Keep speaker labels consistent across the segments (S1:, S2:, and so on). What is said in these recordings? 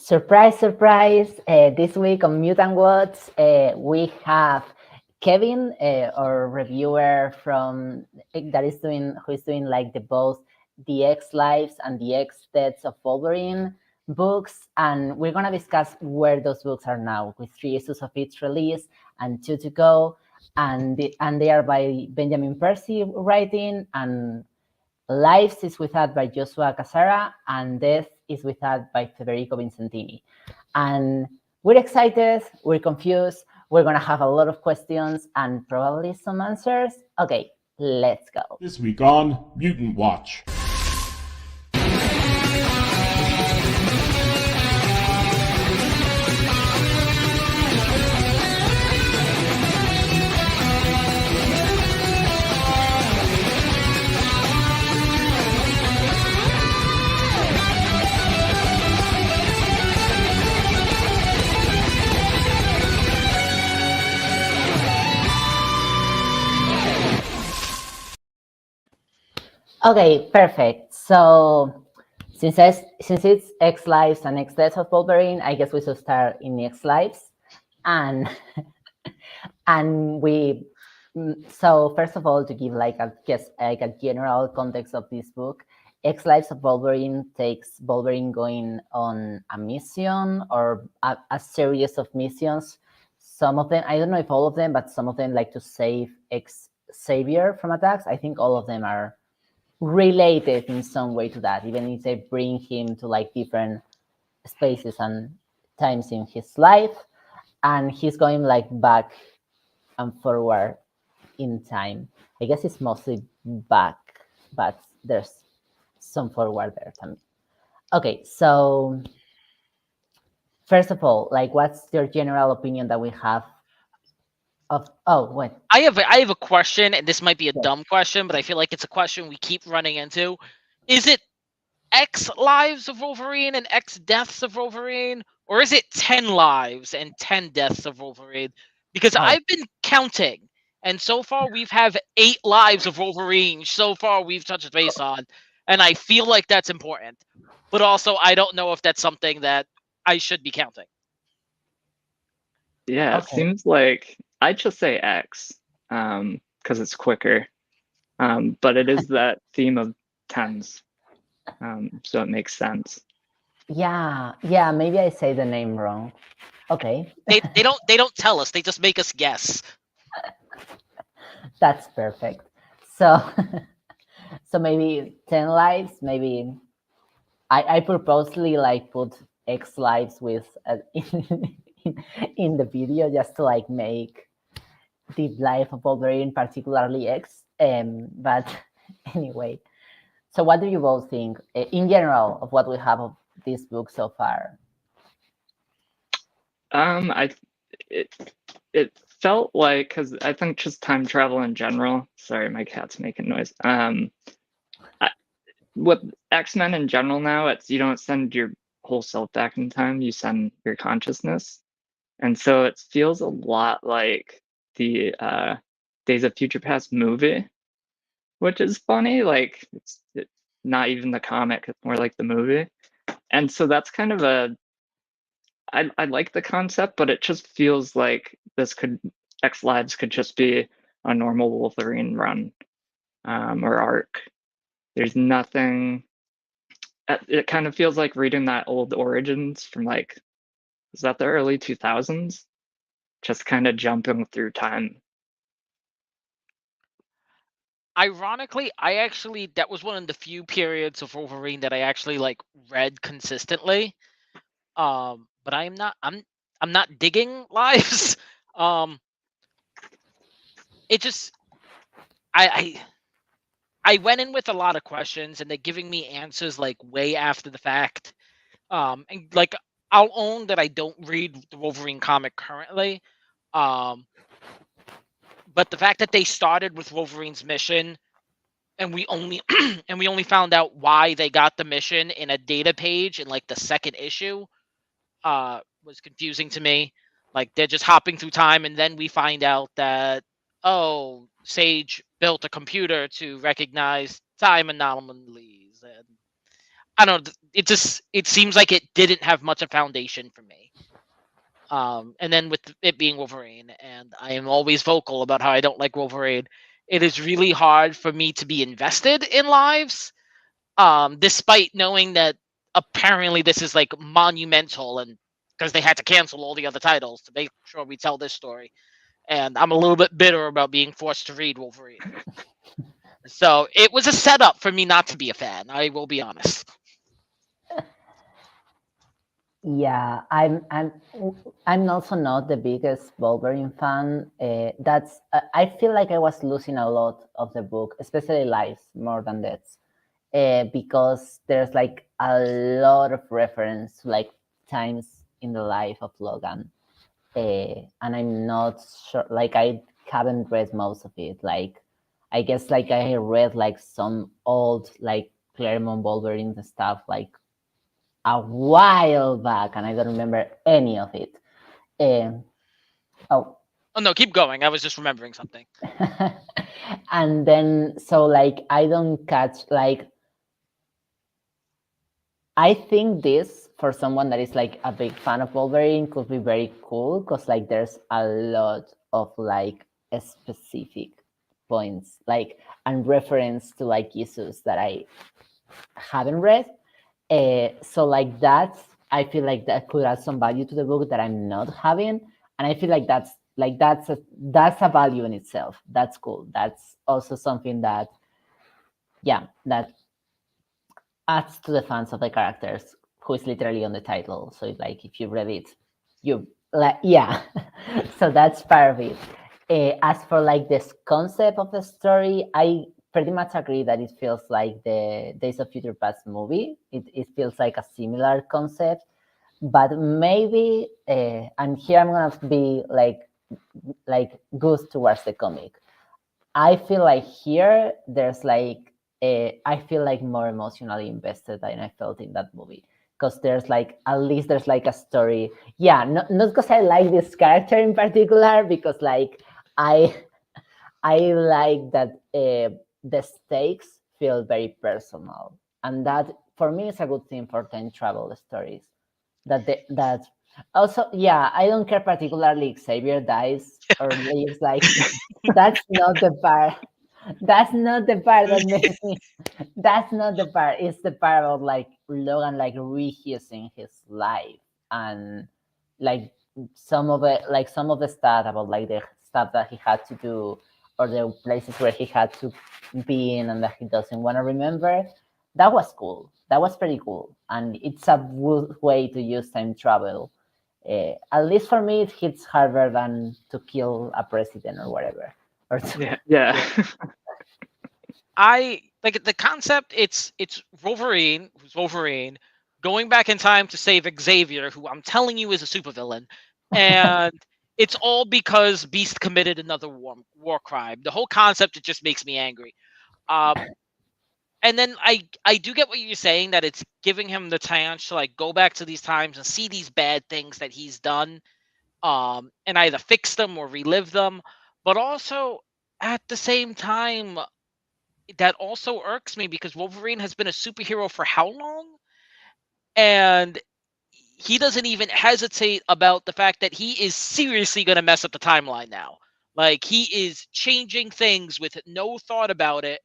S1: Surprise, surprise. This week on Mutant Watch, we have Kevin, our reviewer from that is doing who is doing like the both the X Lives and the X Deaths of Wolverine books, and we're gonna discuss where those books are now, with 3 issues of each release and 2 to go, and they are by Benjamin Percy writing, and Lives is with us by Joshua Casara, and Death is with us by Federico Vicentini. And we're excited, we're confused, we're going to have a lot of questions and probably some answers. Okay, let's go.
S2: This week on Mutant Watch.
S1: Okay, perfect. So since it's X Lives and X Deaths of Wolverine, I guess we should start in X Lives. And we so first of all, to give like a general context of this book, X Lives of Wolverine takes Wolverine going on a mission or a series of missions. Some of them, I don't know if all of them, but some of them like to save Xavier from attacks. I think all of them are related in some way to that, even if they bring him to like different spaces and times in his life, and he's going like back and forward in time. I guess it's mostly back, but there's some forward there too. Okay, so first of all, like, what's your general opinion that we have of? Oh, what?
S3: I have a question, and this might be a dumb question, but I feel like it's a question we keep running into. Is it X Lives of Wolverine and X Deaths of Wolverine, or is it 10 Lives and 10 Deaths of Wolverine? Because I've been counting, and so far we've have 8 Lives of Wolverine. So far we've touched base on, and I feel like that's important. But also, I don't know if that's something that I should be counting.
S4: Yeah, it seems like I'd just say X, because it's quicker. But it is that theme of tens, so it makes sense.
S1: Yeah, maybe I say the name wrong. Okay.
S3: They don't tell us. They just make us guess.
S1: That's perfect. So so maybe 10 lives. Maybe I purposely like put X lives with in the video just to like make the life of Wolverine particularly X. But anyway, so what do you both think in general of what we have of this book so far?
S4: It felt like, because I think just time travel in general. Sorry, my cat's making noise. With X-Men in general now, it's you don't send your whole self back in time, you send your consciousness. And so it feels a lot like the Days of Future Past movie, which is funny. Like it's not even the comic, it's more like the movie. And so that's kind of I like the concept, but it just feels like X Lives could just be a normal Wolverine run or arc. There's nothing. It kind of feels like reading that old Origins from like, is that the early 2000s? Just kind of jumping through time.
S3: Ironically, that was one of the few periods of Wolverine that I actually like read consistently. But I'm not digging Lives. It just I went in with a lot of questions, and they're giving me answers like way after the fact. And like I'll own that I don't read the Wolverine comic currently. But the fact that they started with Wolverine's mission, and we only found out why they got the mission in a data page in like the second issue, was confusing to me. Like they're just hopping through time, and then we find out that Sage built a computer to recognize time anomalies, and I don't know. It seems like it didn't have much of foundation for me. And then with it being Wolverine, and I am always vocal about how I don't like Wolverine, it is really hard for me to be invested in Lives, despite knowing that apparently this is like monumental, and because they had to cancel all the other titles to make sure we tell this story. And I'm a little bit bitter about being forced to read Wolverine. So it was a setup for me not to be a fan. I will be honest.
S1: Yeah, I'm also not the biggest Wolverine fan. That's I feel like I was losing a lot of the book, especially Lives more than Deaths, because there's like a lot of reference to like times in the life of Logan, and I'm not sure. Like I haven't read most of it. Like I guess like I read like some old like Claremont Wolverine stuff like a while back, and I don't remember any of it. Oh,
S3: Oh no, keep going. I was just remembering something.
S1: and then so like I don't catch like. I think this for someone that is like a big fan of Wolverine could be very cool because like there's a lot of like specific points like and reference to like issues that I haven't read. So like that's I feel like that could add some value to the book that I'm not having, and I feel like that's a value in itself. That's cool. That's also something that that adds to the fans of the characters, who is literally on the title. So it's like if you read it, you like so that's part of it. As for like this concept of the story, I pretty much agree that it feels like the Days of Future Past movie. It feels like a similar concept, but maybe and here I'm gonna be like good towards the comic. I feel like here there's like I feel like more emotionally invested than I felt in that movie because there's like at least there's like a story. Yeah, not because I like this character in particular, because like I I like that the stakes feel very personal, and that for me is a good thing for time travel stories. That also, yeah, I don't care particularly if Xavier dies or lives. Like that's not the part. That's not the part that makes me. That's not the part. It's the part about like Logan like rehearsing his life and like some of it, like some of the stuff about like the stuff that he had to do or the places where he had to be in and that he doesn't want to remember. That was cool. That was pretty cool, and it's a good way to use time travel. At least for me, it hits harder than to kill a president or whatever. Or
S4: Yeah.
S3: I like the concept. It's Wolverine, who's Wolverine, going back in time to save Xavier, who I'm telling you is a supervillain, and it's all because Beast committed another war crime. The whole concept, it just makes me angry. Um, and then I do get what you're saying, that it's giving him the chance to like go back to these times and see these bad things that he's done, and either fix them or relive them. But also at the same time, that also irks me because Wolverine has been a superhero for how long? And he doesn't even hesitate about the fact that he is seriously going to mess up the timeline now. Like he is changing things with no thought about it,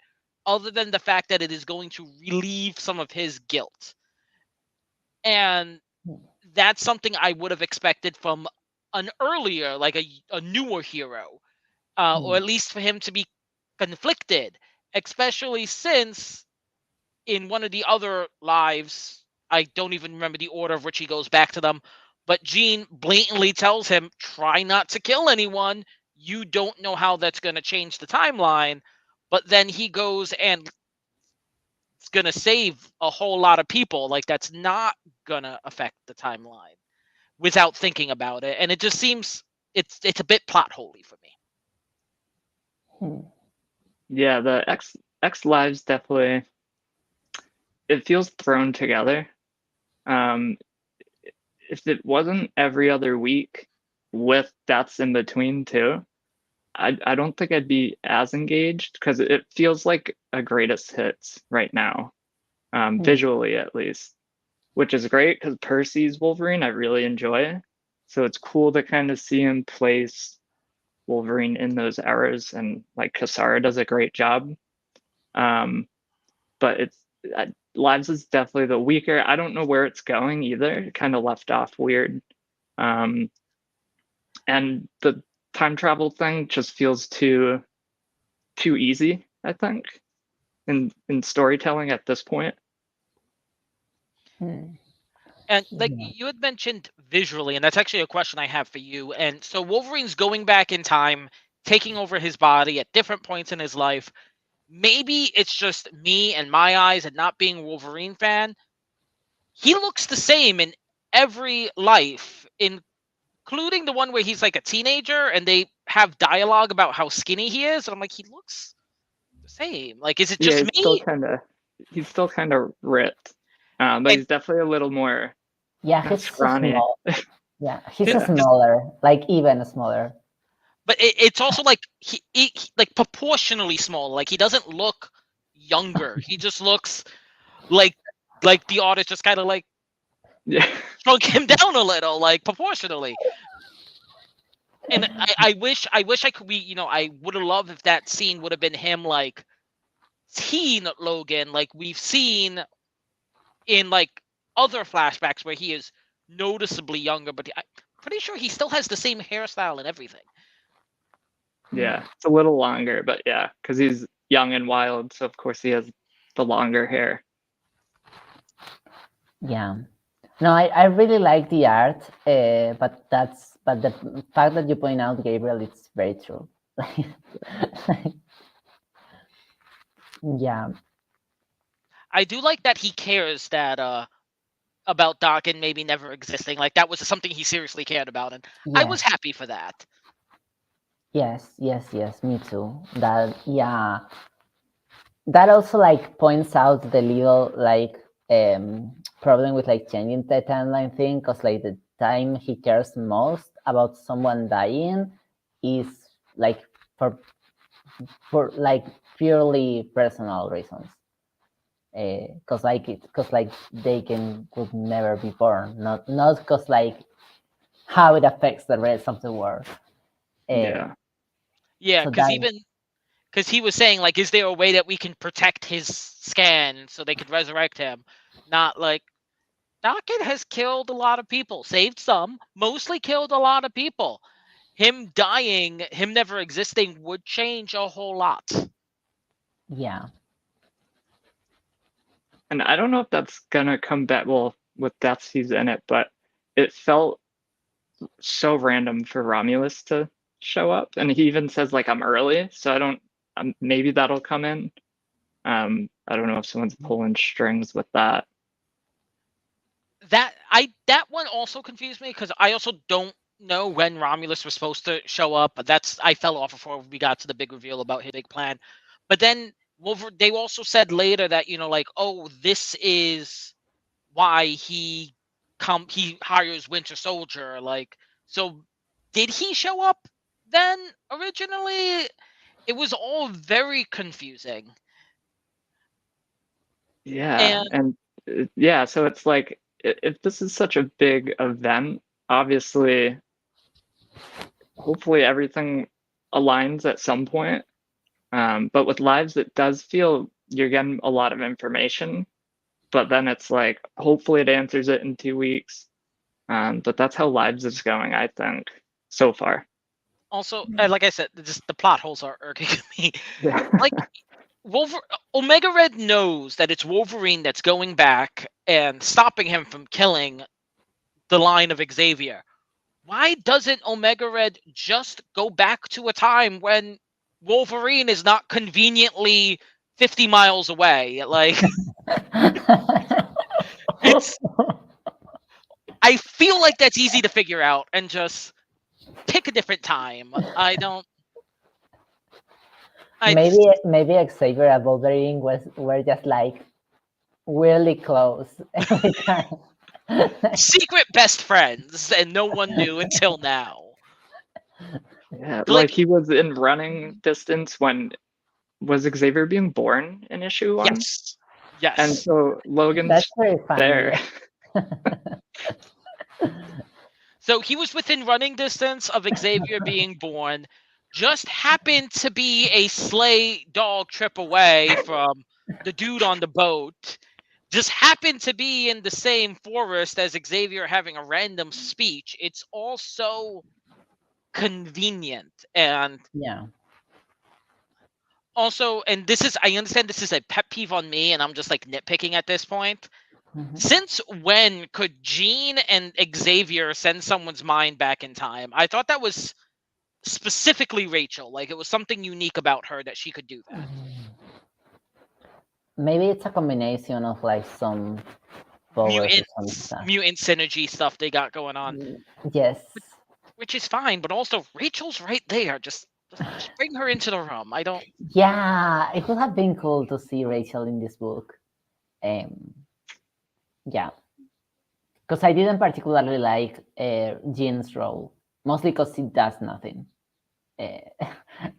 S3: other than the fact that it is going to relieve some of his guilt. And that's something I would have expected from an earlier, like a newer hero, or at least for him to be conflicted, especially since in one of the other lives, I don't even remember the order of which he goes back to them, but Jean blatantly tells him, try not to kill anyone. You don't know how that's going to change the timeline. But then he goes and it's going to save a whole lot of people. Like, that's not going to affect the timeline without thinking about it. And it just seems it's a bit plot holy for me.
S4: Yeah, the X Lives definitely, it feels thrown together. If it wasn't every other week with deaths in between too, I don't think I'd be as engaged because it feels like a greatest hits right now. visually at least, which is great because Percy's Wolverine I really enjoy. So it's cool to kind of see him place Wolverine in those eras, and like Casara does a great job. But it's Lives is definitely the weaker. I don't know where it's going either. It kind of left off weird. And the time travel thing just feels too easy, I think, in storytelling at this point.
S3: And like you had mentioned visually, and that's actually a question I have for you. And so Wolverine's going back in time, taking over his body at different points in his life. Maybe it's just me and my eyes and not being a Wolverine fan. He looks the same in every life, including the one where he's like a teenager and they have dialogue about how skinny he is. And I'm like, he looks the same. Like, is it just me?
S4: He's still kind of ripped, but he's definitely a little more.
S1: Yeah, he's
S4: scrawny.
S1: small. Yeah, he's smaller, like even smaller.
S3: But it's also like he like proportionally small. Like he doesn't look younger. He just looks like the artist just kind of like shrunk him down a little, like proportionally. And I wish I could be, you know, I would have loved if that scene would have been him like teen Logan, like we've seen in like other flashbacks where he is noticeably younger, but I'm pretty sure he still has the same hairstyle and everything.
S4: Yeah, it's a little longer, but yeah, because he's young and wild, so of course he has the longer hair.
S1: Yeah, no, I really like the art, but the fact that you point out, Gabriel, it's very true. Yeah,
S3: I do like that he cares that about Doc and maybe never existing. Like that was something he seriously cared about, and I was happy for that.
S1: Yes, me too. That that also like points out the little like problem with like changing the timeline thing, because like the time he cares most about someone dying is like for like purely personal reasons. Because like they could never be born, not because like how it affects the rest of the world.
S3: Yeah,
S1: so
S3: because he was saying like, is there a way that we can protect his scan so they could resurrect him? Not like Docket has killed a lot of people, saved some, mostly killed a lot of people. Him dying, him never existing would change a whole lot.
S1: Yeah.
S4: And I don't know if that's gonna come back. Well, with Deaths, he's in it, but it felt so random for Romulus to show up, and he even says like I'm early, so I don't. Maybe that'll come in. I don't know if someone's pulling strings with that.
S3: That one also confused me because I also don't know when Romulus was supposed to show up. But I fell off before we got to the big reveal about his big plan. But then they also said later that, you know, like, oh, this is why he hires Winter Soldier. Like, so did he show up then originally? It was all very confusing.
S4: Yeah, and yeah, so it's like if this is such a big event, obviously, hopefully everything aligns at some point. But with Lives, it does feel you're getting a lot of information, but then it's like hopefully it answers it in 2 weeks. But that's how Lives is going, I think, so far.
S3: Also, like I said, just the plot holes are irking me.
S4: Yeah.
S3: Like Omega Red knows that it's Wolverine that's going back and stopping him from killing the line of Xavier. Why doesn't Omega Red just go back to a time when Wolverine is not conveniently 50 miles away? Like, I feel like that's easy to figure out and just pick a different time.
S1: Maybe Xavier and Wolverine were just like really close every time.
S3: Secret best friends, and no one knew until now.
S4: Yeah, like he was in running distance when was Xavier being born in issue 1?
S3: Yes.
S4: And so Logan's
S1: That's very funny.
S4: there.
S3: So he was within running distance of Xavier being born, just happened to be a sleigh dog trip away from the dude on the boat, just happened to be in the same forest as Xavier having a random speech. It's all so convenient. And
S1: Yeah.
S3: also, and this is, I understand this is a pet peeve on me, and I'm just like nitpicking at this point.
S1: Mhm.
S3: Since when could Jean and Xavier send someone's mind back in time? I thought that was specifically Rachel. Like it was something unique about her that she could do that.
S1: Maybe it's a combination of like some powers or some stuff.
S3: Mutant synergy stuff they got going on,
S1: Yes.
S3: which is fine. But also, Rachel's right there. Just bring her into the room. I don't.
S1: Yeah, it would have been cool to see Rachel in this book. Yeah, because I didn't particularly like Jean's role, mostly because she does nothing.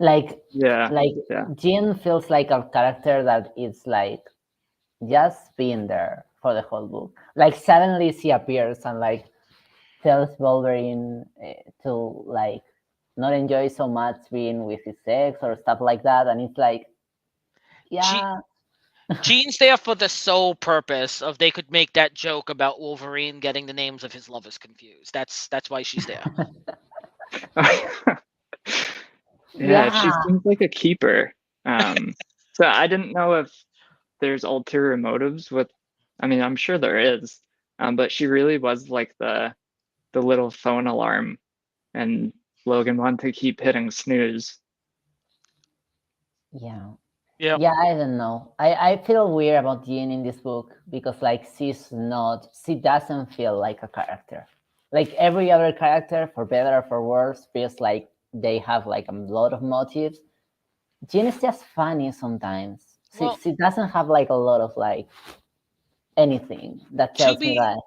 S1: Like
S4: Yeah.
S1: Jean feels like a character that is like just being there for the whole book. Like suddenly she appears and like tells Wolverine to like not enjoy so much being with his ex or stuff like that, and it's like, yeah.
S3: Jean's there for the sole purpose of they could make that joke about Wolverine getting the names of his lovers confused. That's why she's there.
S4: Yeah, she seems like a keeper. So I didn't know if there's ulterior motives with. I mean, I'm sure there is, but she really was like the little phone alarm, and Logan wanted to keep hitting snooze.
S1: Yeah.
S3: Yeah.
S1: Yeah, I don't know. I feel weird about Jean in this book because like she doesn't feel like a character. Like every other character, for better or for worse, feels like they have like a lot of motives. Jean is just funny sometimes. She doesn't have like a lot of like anything that tells me that.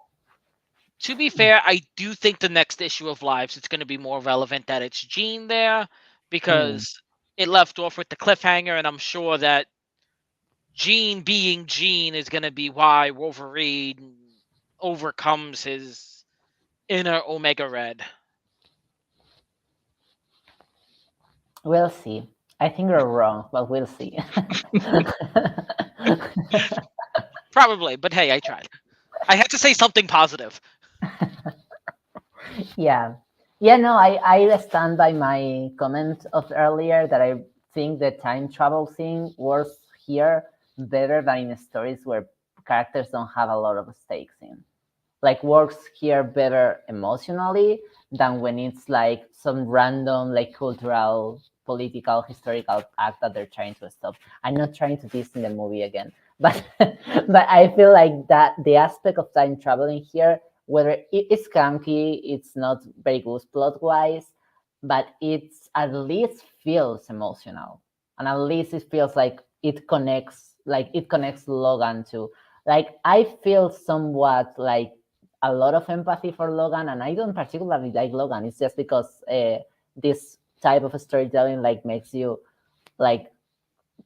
S3: To be fair, I do think the next issue of Lives, it's going to be more relevant that it's Jean there, because it left off with the cliffhanger, and I'm sure that Jean being Jean is going to be why Wolverine overcomes his inner Omega Red.
S1: We'll see. I think we're wrong, but we'll see.
S3: Probably, but hey, I tried. I had to say something positive.
S1: Yeah. Yeah, no, I stand by my comment of earlier that I think the time travel thing works here better than in stories where characters don't have a lot of stakes in. Like works here better emotionally than when it's like some random like cultural, political, historical act that they're trying to stop. I'm not trying to diss in the movie again, but but I feel like that the aspect of time traveling here, whether it's clunky, it's not very good plot wise, but it's at least feels emotional, and at least it feels like it connects Logan to. Like I feel somewhat like a lot of empathy for Logan, and I don't particularly like Logan. It's just because this type of storytelling like makes you like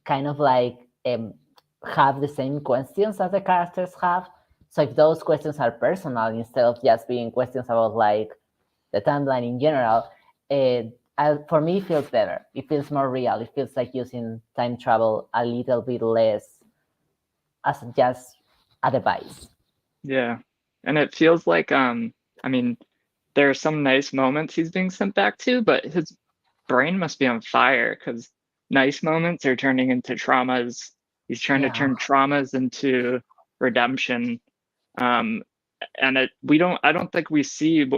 S1: kind of like have the same questions that the characters have. So if those questions are personal instead of just being questions about like the timeline in general, for me it feels better. It feels more real. It feels like using time travel a little bit less as just a device.
S4: Yeah, and it feels like I mean, there are some nice moments he's being sent back to, but his brain must be on fire because nice moments are turning into traumas. He's trying to turn traumas into redemption, and I don't think we see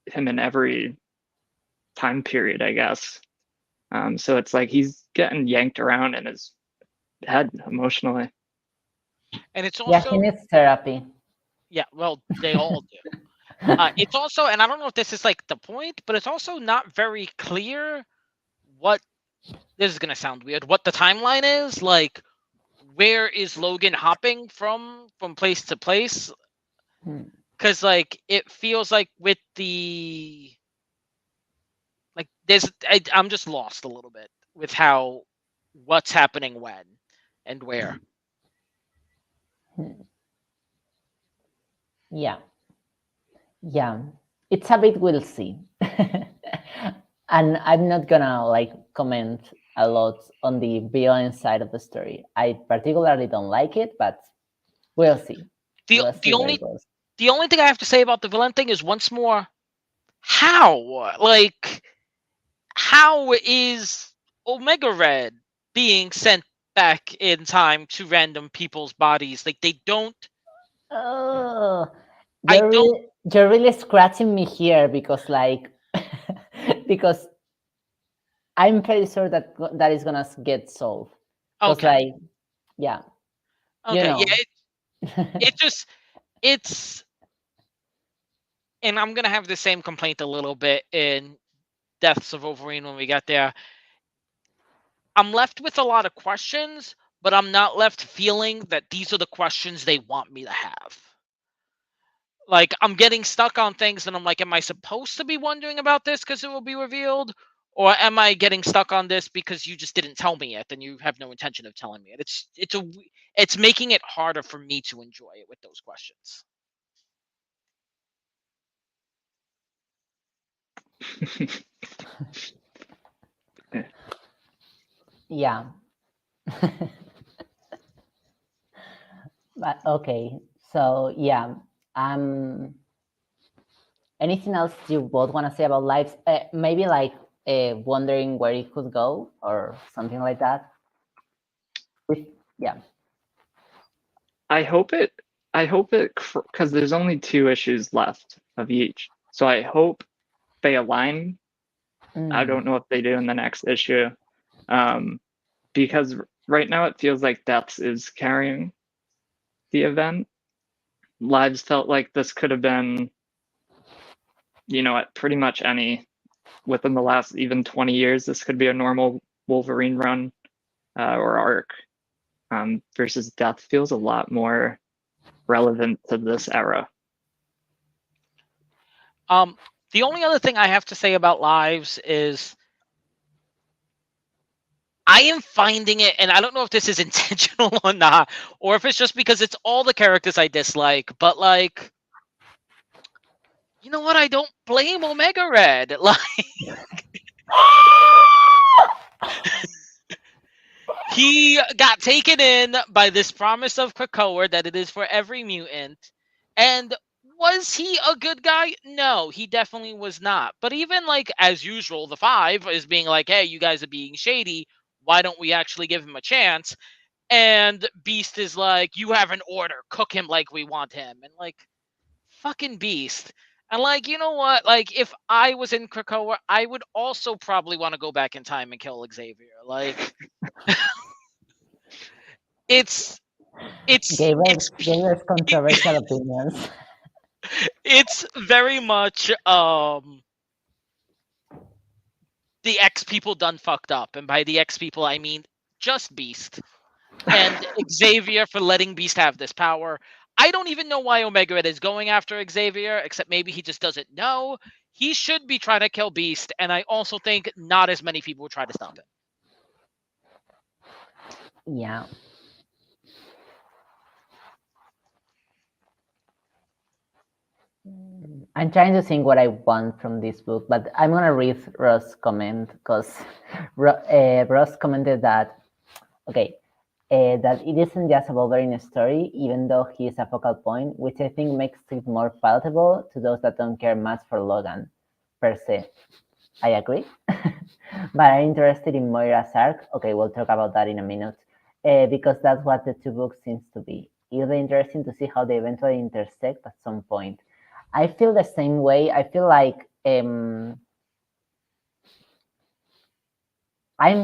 S4: him in every time period, I guess. So it's like he's getting yanked around in his head emotionally.
S3: And it's also
S1: he needs therapy.
S3: Yeah, well, they all do. It's also, and I don't know if this is like the point, but it's also not very clear what this is gonna sound weird. What the timeline is like? Where is Logan hopping from place to place? Because like it feels like with the like I'm just lost a little bit with what's happening when and where.
S1: Yeah. Yeah. It's a bit we'll see. And I'm not gonna like comment a lot on the violence side of the story. I particularly don't like it, but we'll see.
S3: The
S1: We'll
S3: the
S1: see where it
S3: only
S1: goes.
S3: the only thing I have to say about the villain thing is once more, how? Like, how is Omega Red being sent back in time to random people's bodies? Like, they don't.
S1: Oh,
S3: I don't.
S1: you're really scratching me here because like because I'm pretty sure that that is gonna get solved. Because
S3: Okay.
S1: like yeah, you
S3: Okay.
S1: know.
S3: Yeah. It just. It's. And I'm gonna have the same complaint a little bit in Deaths of Wolverine when we get there. I'm left with a lot of questions, but I'm not left feeling that these are the questions they want me to have. Like, I'm getting stuck on things and I'm like, am I supposed to be wondering about this because it will be revealed? Or am I getting stuck on this because you just didn't tell me it and you have no intention of telling me it? It's making it harder for me to enjoy it with those questions.
S1: Yeah. But okay. So yeah. Anything else you both want to say about lives? Maybe like wondering where it could go or something like that. Yeah.
S4: I hope it because there's only 2 issues left of each. So I hope they align. I
S1: Mm.
S4: don't know if they do in the next issue. Because right now it feels like Deaths is carrying the event. Lives felt like this could have been, at pretty much any within the last even 20 years, this could be a normal Wolverine run or arc. Versus Death feels a lot more relevant to this era.
S3: The only other thing I have to say about Lives is I am finding it, and I don't know if this is intentional or not, or if it's just because it's all the characters I dislike, but like, you know what? I don't blame Omega Red. Like, he got taken in by this promise of Krakoa that it is for every mutant. And was he a good guy? No, he definitely was not. But even like as usual, the 5 is being like, hey, you guys are being shady. Why don't we actually give him a chance? And Beast is like, you have an order. Cook him like we want him. And like, fucking Beast. And like, you know what? Like, if I was in Krakoa, I would also probably want to go back in time and kill Xavier. Like, it's
S1: Gave us controversial opinions.
S3: it's very much the X people done fucked up, and by the X people I mean just Beast and Xavier for letting Beast have this power. I don't even know why Omega Red is going after Xavier, except maybe he just doesn't know. He should be trying to kill Beast, and I also think not as many people would try to stop him.
S1: Yeah. I'm trying to think what I want from this book, but I'm gonna read Ross' comment because Ross commented that that it isn't just a Wolverine story, even though he is a focal point, which I think makes it more palatable to those that don't care much for Logan, per se. I agree. But I'm interested in Moira's arc. Okay, we'll talk about that in a minute. Because that's what the 2 books seems to be. It'll be interesting to see how they eventually intersect at some point. I feel the same way. I feel like I'm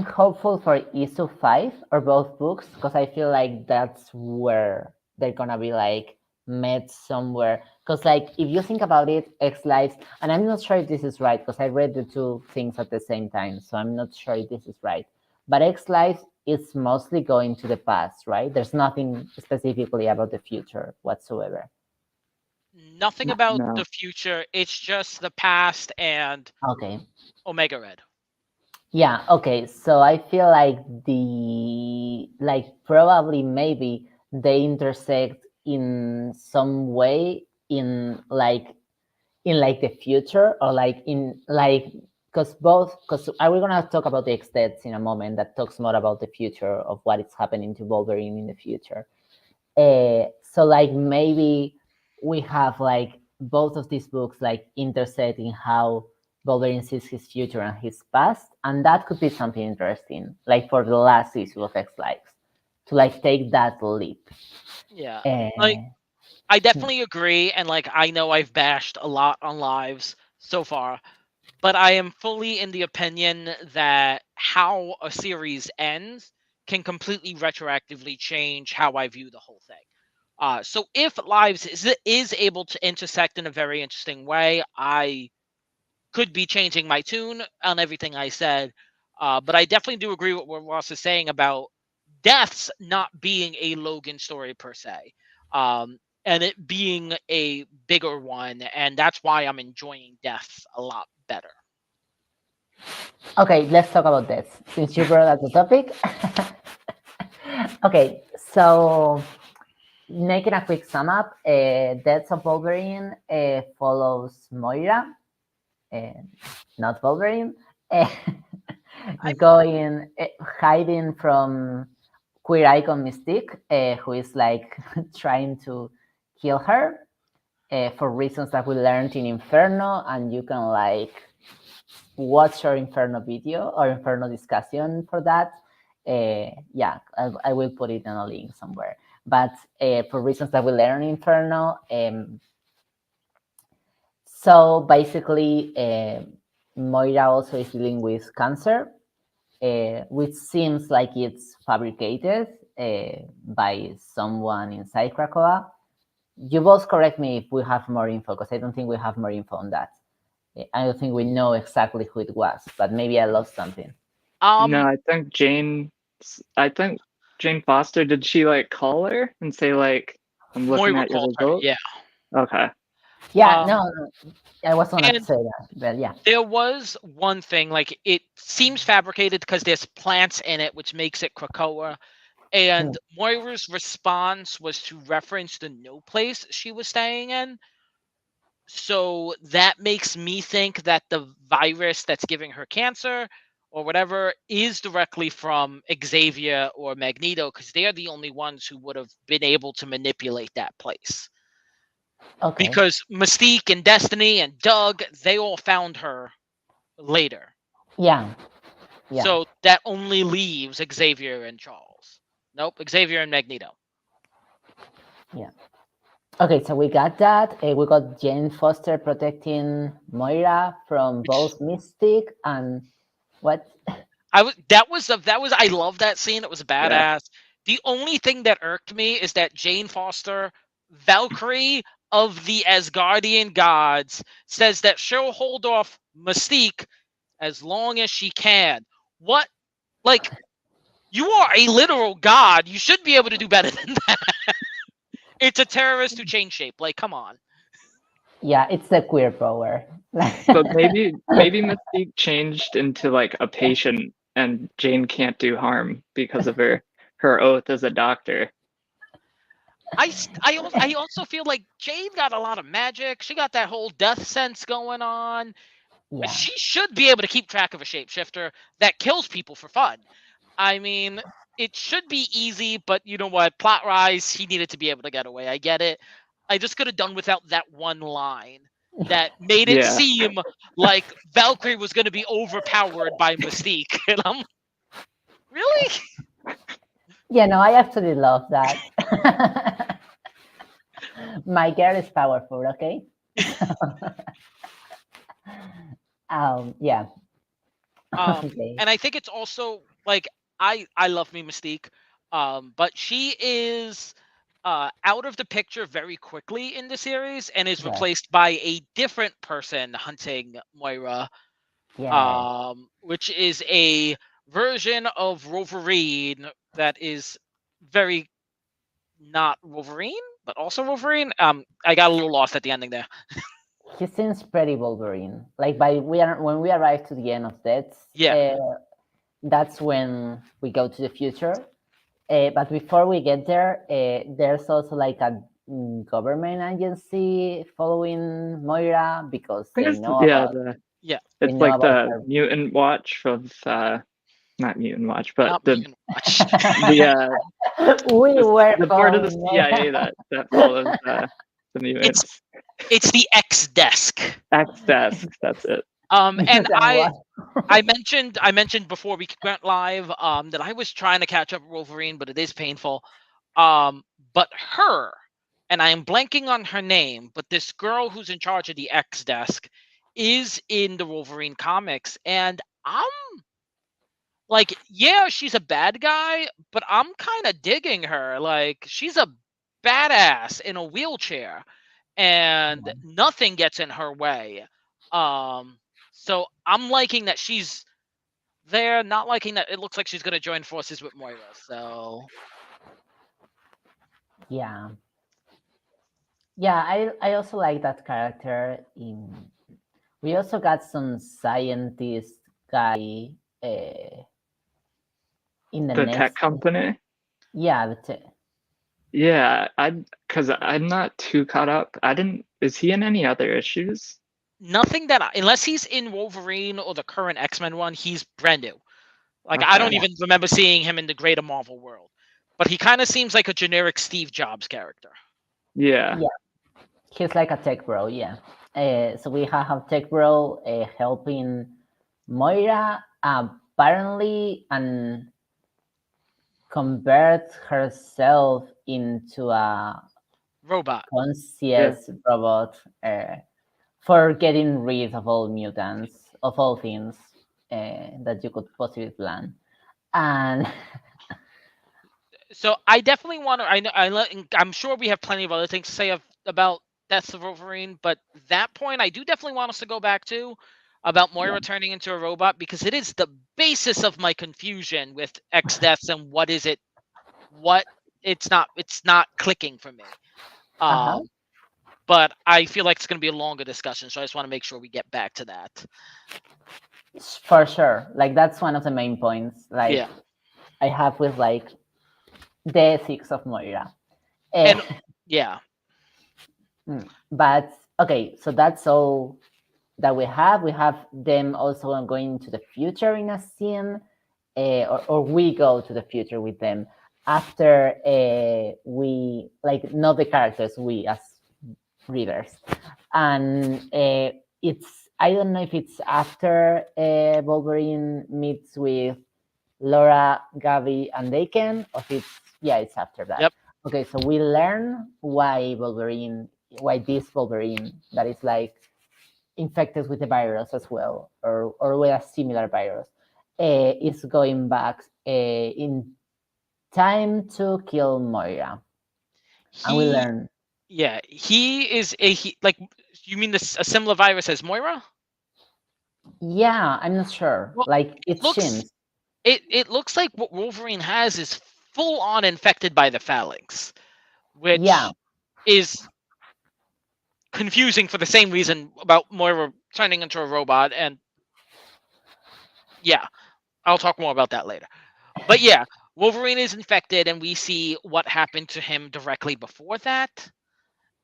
S1: hopeful for issue 5 or both books because I feel like that's where they're gonna be like met somewhere. Because like if you think about it, X Lives, and I'm not sure if this is right because I read the 2 things at the same time, so I'm not sure if this is right. But X Lives is mostly going to the past, right? There's nothing specifically about the future whatsoever.
S3: Nothing about
S4: No.
S3: the future. It's just the past and
S1: Okay.
S3: Omega Red.
S1: Yeah, okay. So I feel like probably maybe they intersect in some way in the future, or because we're gonna talk about the extents in a moment that talks more about the future of what is happening to Wolverine in the future. So like maybe we have like both of these books like intersect in how Wolverine sees his future and his past, and that could be something interesting, like for the last issue of X Lives, to like take that leap.
S3: Yeah.
S1: Uh,
S3: Like I definitely agree, and like I know I've bashed a lot on Lives so far, but I am fully in the opinion that how a series ends can completely retroactively change how I view the whole thing. So if Lives is able to intersect in a very interesting way, I could be changing my tune on everything I said. But I definitely do agree with what Ross is saying about Deaths not being a Logan story per se, and it being a bigger one, and that's why I'm enjoying Deaths a lot better.
S1: Okay, let's talk about this since you brought up the topic. Okay, so making a quick sum up, Deaths of Wolverine follows Moira, not Wolverine, going hiding from queer icon Mystique, who is like trying to kill her for reasons that we learned in Inferno, and you can like watch our Inferno video or Inferno discussion for that. Yeah, I will put it in a link somewhere. But for reasons that we learn in Inferno, so basically, Moira also is dealing with cancer, which seems like it's fabricated by someone inside Krakoa. You both correct me if we have more info, because I don't think we have more info on that. I don't think we know exactly who it was, but maybe I lost something.
S4: No, I think Jane Foster, did she like call her and say like, I'm looking
S3: Moira
S4: at your
S3: called her,
S4: results?
S3: yeah.
S4: Okay.
S1: Yeah,
S3: Um,
S1: no, I was gonna
S3: and
S1: say that, but yeah.
S3: there was one thing, like it seems fabricated because there's plants in it, which makes it Krakoa. And Moira's response was to reference the no place she was staying in. So that makes me think that the virus that's giving her cancer or whatever is directly from Xavier or Magneto, because they're the only ones who would have been able to manipulate that place.
S1: Okay.
S3: Because Mystique and Destiny and Doug, they all found her later.
S1: Yeah. Yeah.
S3: So that only leaves Xavier and Charles. Nope, Xavier and Magneto.
S1: Yeah. Okay, so we got that. We got Jane Foster protecting Moira from both Mystic and what?
S3: I love that scene. It was badass. The only thing that irked me is that Jane Foster, Valkyrie of the Asgardian gods, says that she'll hold off Mystique as long as she can. What? Like, you are a literal god. You should be able to do better than that. It's a terrorist who changed shape. Like, come on.
S1: Yeah, it's the queer power.
S4: But maybe Mystique changed into like a patient and Jane can't do harm because of her oath as a doctor.
S3: I also feel like Jane got a lot of magic. She got that whole death sense going on.
S1: Yeah.
S3: She should be able to keep track of a shapeshifter that kills people for fun. I mean, it should be easy, but you know what? Plot rise, he needed to be able to get away. I get it. I just could have done without that one line that made it
S4: Yeah.
S3: seem like Valkyrie was going to be overpowered by Mystique. And I'm really?
S1: Yeah, no, I actually love that. My girl is powerful, okay? Yeah. Okay.
S3: And I think it's also like I love me Mystique, but she is out of the picture very quickly in the series and is
S1: Yes.
S3: replaced by a different person hunting Moira,
S1: Yes.
S3: which is a version of Wolverine that is very not Wolverine, but also Wolverine. I got a little lost at the ending there.
S1: He seems pretty Wolverine. Like when we arrive to the end of that,
S3: Yeah.
S1: that's when we go to the future. But before we get there, there's also like a government agency following Moira because
S4: I
S1: they
S4: guess,
S1: know
S4: yeah,
S1: about
S3: Yeah,
S1: they
S4: it's
S1: know
S4: like
S1: about
S4: the
S1: her.
S4: Mutant Watch of not Mutant Watch, but
S3: not
S4: the
S3: Mutant Watch.
S1: We were
S4: the board of the
S1: following
S4: CIA
S1: Moira.
S4: that follows the mutants.
S3: It's the X desk.
S4: X desk, that's it.
S3: And
S1: Mutant Watch.
S3: I mentioned before we went live that I was trying to catch up with Wolverine, but it is painful. But her, and I am blanking on her name, but this girl who's in charge of the X desk is in the Wolverine comics, and I'm like, yeah, she's a bad guy, but I'm kind of digging her. Like, she's a badass in a wheelchair, and nothing gets in her way. So I'm liking that she's there, not liking that it looks like she's gonna join forces with Moira. So
S1: Yeah. Yeah, I also like that character. We also got some scientist guy in the
S4: The
S1: next.
S4: tech company.
S1: Yeah,
S4: Yeah, because I'm not too caught up. Is he in any other issues?
S3: nothing unless he's in Wolverine or the current X-Men one, he's brand new. Like, I
S4: Okay.
S3: don't even remember seeing him in the greater Marvel world. But he kind of seems like a generic Steve Jobs character.
S4: Yeah.
S1: he's like a tech bro. Yeah. So we have tech bro helping Moira apparently and convert herself into a
S3: Robot.
S1: conscious robot for getting rid of all mutants, of all things that you could possibly plan. And
S3: So I definitely want to. I'm sure we have plenty of other things to say about Deaths of Wolverine, but that point I do definitely want us to go back to about Moira turning into a robot, because it is the basis of my confusion with X Deaths and what is it? What it's not clicking for me. But I feel like it's going to be a longer discussion, so I just want to make sure we get back to that.
S1: for sure, like that's one of the main points. Like
S3: Yeah.
S1: I have with like the ethics of Moira.
S3: And yeah.
S1: But okay, so that's all that we have. We have them also going to the future in a scene, or we go to the future with them after we, like, not the characters, we as readers. And it's, I don't know if it's after Wolverine meets with Laura, Gabby, and Daken, or if it's after that.
S3: Yep.
S1: Okay, so we learn why this Wolverine that is like infected with the virus as well, or with a similar virus, is going back in time to kill Moira. And we learn.
S3: Yeah, he is like, you mean this a similar virus as Moira?
S1: Yeah, I'm not sure.
S3: Well,
S1: like it seems.
S3: It looks like what Wolverine has is full on infected by the phalanx, which is confusing for the same reason about Moira turning into a robot. And yeah, I'll talk more about that later. But yeah, Wolverine is infected, and we see what happened to him directly before that,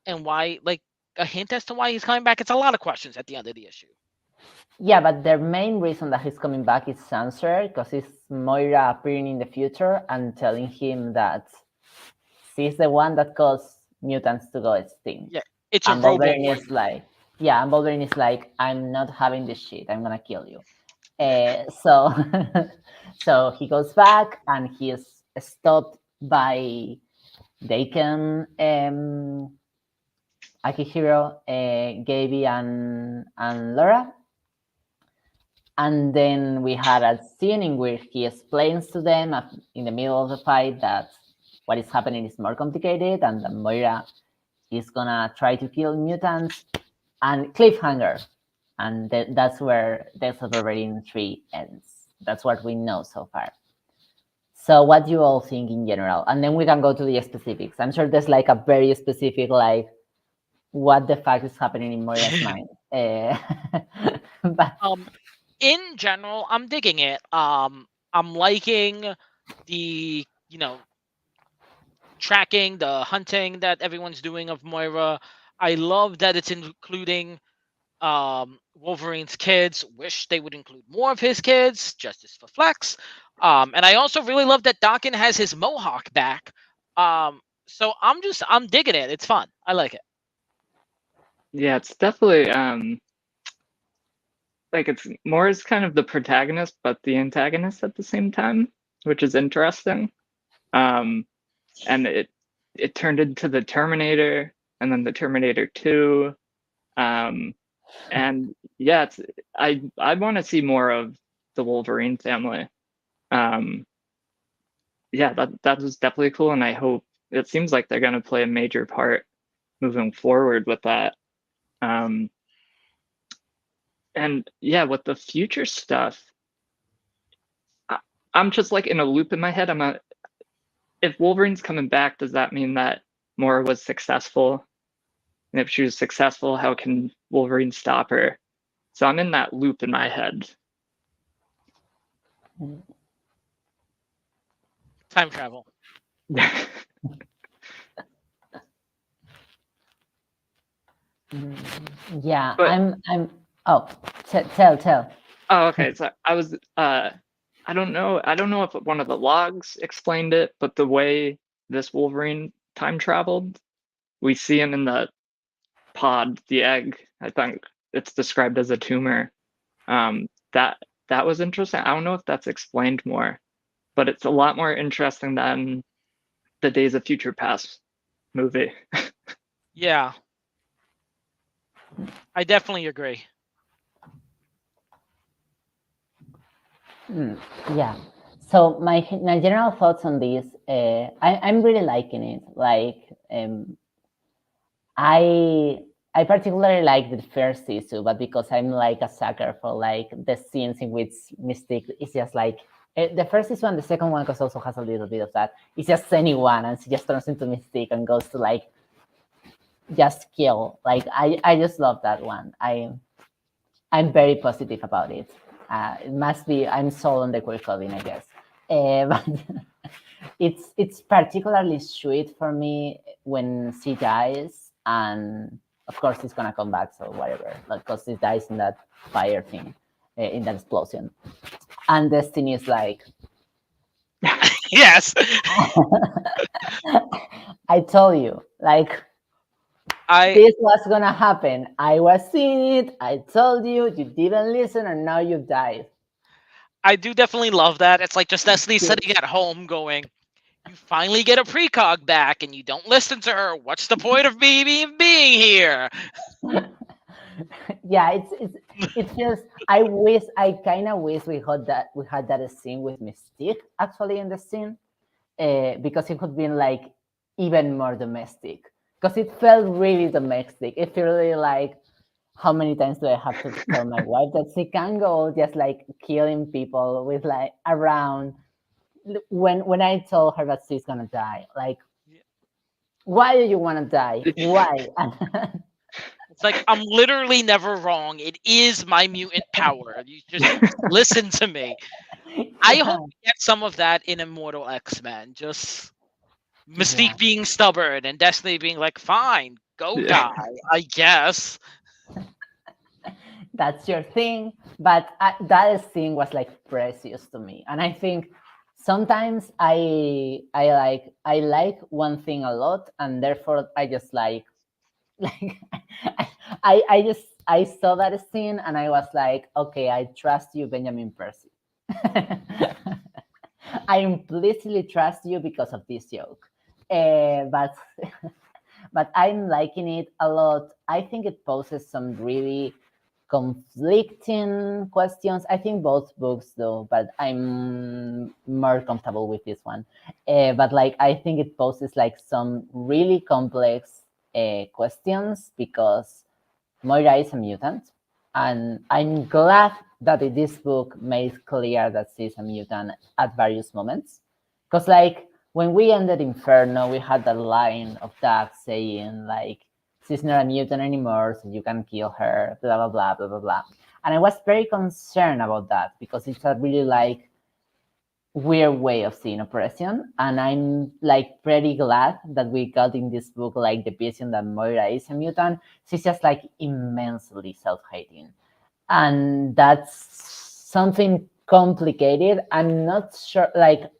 S3: and why, like, a hint as to why he's coming back. It's a lot of questions at the end of the issue.
S1: Yeah, but the main reason that he's coming back is answered because it's Moira appearing in the future and telling him that she's the one that caused mutants to go extinct.
S3: Yeah, it's a
S1: and
S3: robot.
S1: Wolverine is like, and Wolverine is like, I'm not having this shit. I'm gonna kill you. So, so he goes back and he is stopped by Daken, Akihiro, Gaby, and Laura. And then we had a scene in which he explains to them in the middle of the fight that what is happening is more complicated and that Moira is gonna try to kill mutants, and cliffhanger. And that's where Deaths of Wolverine 3 ends. That's what we know so far. So what do you all think in general? And then we can go to the specifics. I'm sure there's like a very specific, like, what the fuck is happening in Moira's mind. But
S3: in general, I'm digging it. I'm liking the tracking the hunting that everyone's doing of Moira. I love that it's including Wolverine's kids. Wish they would include more of his kids, justice for Flex. And I also really love that Daken has his mohawk back. So I'm digging it. It's fun. I like it.
S4: Yeah, it's definitely like it's more as kind of the protagonist but the antagonist at the same time, which is interesting. And it turned into the Terminator and then the Terminator 2. And yeah, I want to see more of the Wolverine family. Yeah, that was definitely cool, and I hope it seems like they're gonna play a major part moving forward with that. And yeah, with the future stuff, I'm just like in a loop in my head. If Wolverine's coming back, does that mean that Moira was successful? And if she was successful, how can Wolverine stop her? So I'm in that loop in my head.
S3: Time travel.
S1: Yeah,
S4: But-
S1: I'm. Oh, tell.
S4: Oh, okay. So I was I don't know if one of the logs explained it, but the way this Wolverine time traveled, we see him in the pod, the egg. I think it's described as a tumor. That was interesting. I don't know if that's explained more, but it's a lot more interesting than the Days of Future Past movie.
S3: Yeah. I definitely agree.
S1: Yeah. So my general thoughts on this, I'm really liking it. Like, I particularly like the first issue, but because I'm like a sucker for like the scenes in which Mystique is just like the first issue and the second one, because also has a little bit of that. It's just anyone, and she just turns into Mystique and goes to like just kill. Like I just love that one. I'm very positive about it. It must be I'm sold on the queer clothing, I guess. But it's particularly sweet for me when she dies, and of course it's gonna come back, so whatever. Like, because she dies in that fire thing, in that explosion, and Destiny is like,
S3: Yes.
S1: I told you, like. This was gonna happen. I was seeing it. I told you. You didn't listen, and now you died.
S3: I do definitely love that. It's like just Destiny sitting at home going, you finally get a precog back and you don't listen to her. What's the point of me being here?
S1: Yeah, it feels. I kind of wish we had that scene with Mystique actually in the scene, because it could be like even more domestic. Because it felt really domestic. It felt really like, how many times do I have to tell my wife that she can go just like killing people with like around when I told her that she's gonna die? Like, why do you want to die? Why?
S3: It's like, I'm literally never wrong. It is my mutant power. You just listen to me. I hope we get some of that in Immortal X-Men. Just Mystique being stubborn and Destiny being like, fine, go die, I guess.
S1: That's your thing. But that thing was like precious to me. And I think sometimes I like one thing a lot, and therefore I just like I saw that scene and I was like, okay, I trust you, Benjamin Percy. I implicitly trust you because of this joke. But but I'm liking it a lot. I think it poses some really conflicting questions. I think both books do, but I'm more comfortable with this one. But like, I think it poses like some really complex questions, because Moira is a mutant, and I'm glad that this book made clear that she's a mutant at various moments. Because like when we ended Inferno, we had that line of Doug saying like, she's not a mutant anymore, so you can kill her, blah blah blah blah blah blah. And I was very concerned about that, because it's a really like, weird way of seeing oppression, and I'm like pretty glad that we got in this book like the vision that Moira is a mutant. She's just like immensely self-hating, and that's something complicated. I'm not sure, like,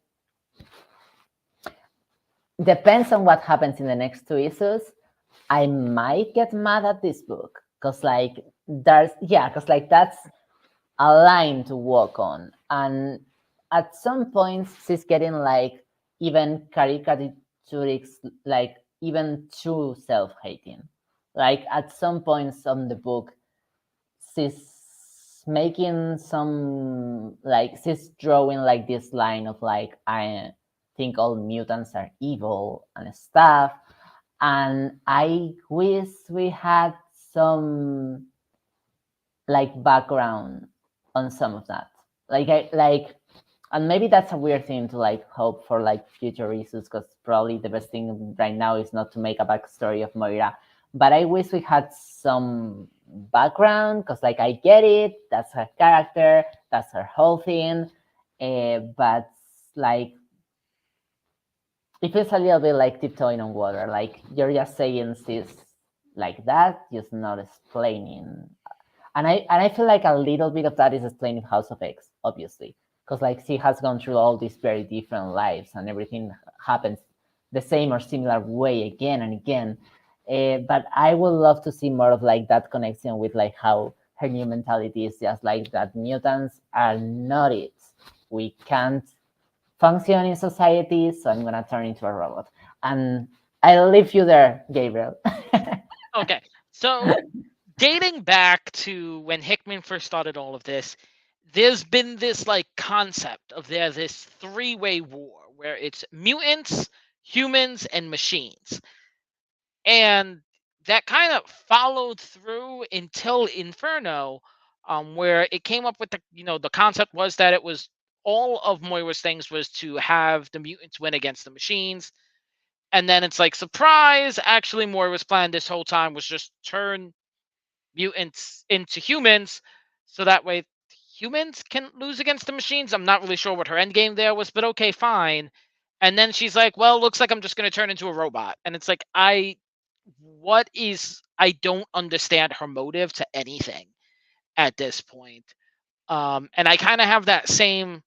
S1: depends on what happens in the next two issues. I might get mad at this book because like because like that's a line to walk on, and at some points she's getting like even caricaturic, like even too self-hating. Like at some points on the book she's making some, like she's drawing like this line of like, I think all mutants are evil and stuff, and I wish we had some like background on some of that. And maybe that's a weird thing to like hope for like future issues, because probably the best thing right now is not to make a backstory of Moira. But I wish we had some background, because like I get it, that's her character, that's her whole thing, but like it feels a little bit like tiptoeing on water. Like you're just saying this like that, just not explaining. And I feel like a little bit of that is explaining House of X, obviously, because like she has gone through all these very different lives, and everything happens the same or similar way again and again. But I would love to see more of like that connection with like how her new mentality is just like that mutants are not it. We can't function in society, so I'm gonna turn into a robot. And I'll leave you there, Gabriel.
S3: Okay, so dating back to when Hickman first started all of this, there's been this like concept of this three-way war where it's mutants, humans, and machines. And that kind of followed through until Inferno, where it came up with the concept was that it was all of Moira's things was to have the mutants win against the machines. And then it's like, surprise, actually Moira's plan this whole time was just turn mutants into humans, so that way humans can lose against the machines. I'm not really sure what her end game there was, but okay, fine. And then she's like, well, looks like I'm just going to turn into a robot. And it's like, I don't understand her motive to anything at this point. And I kind of have that same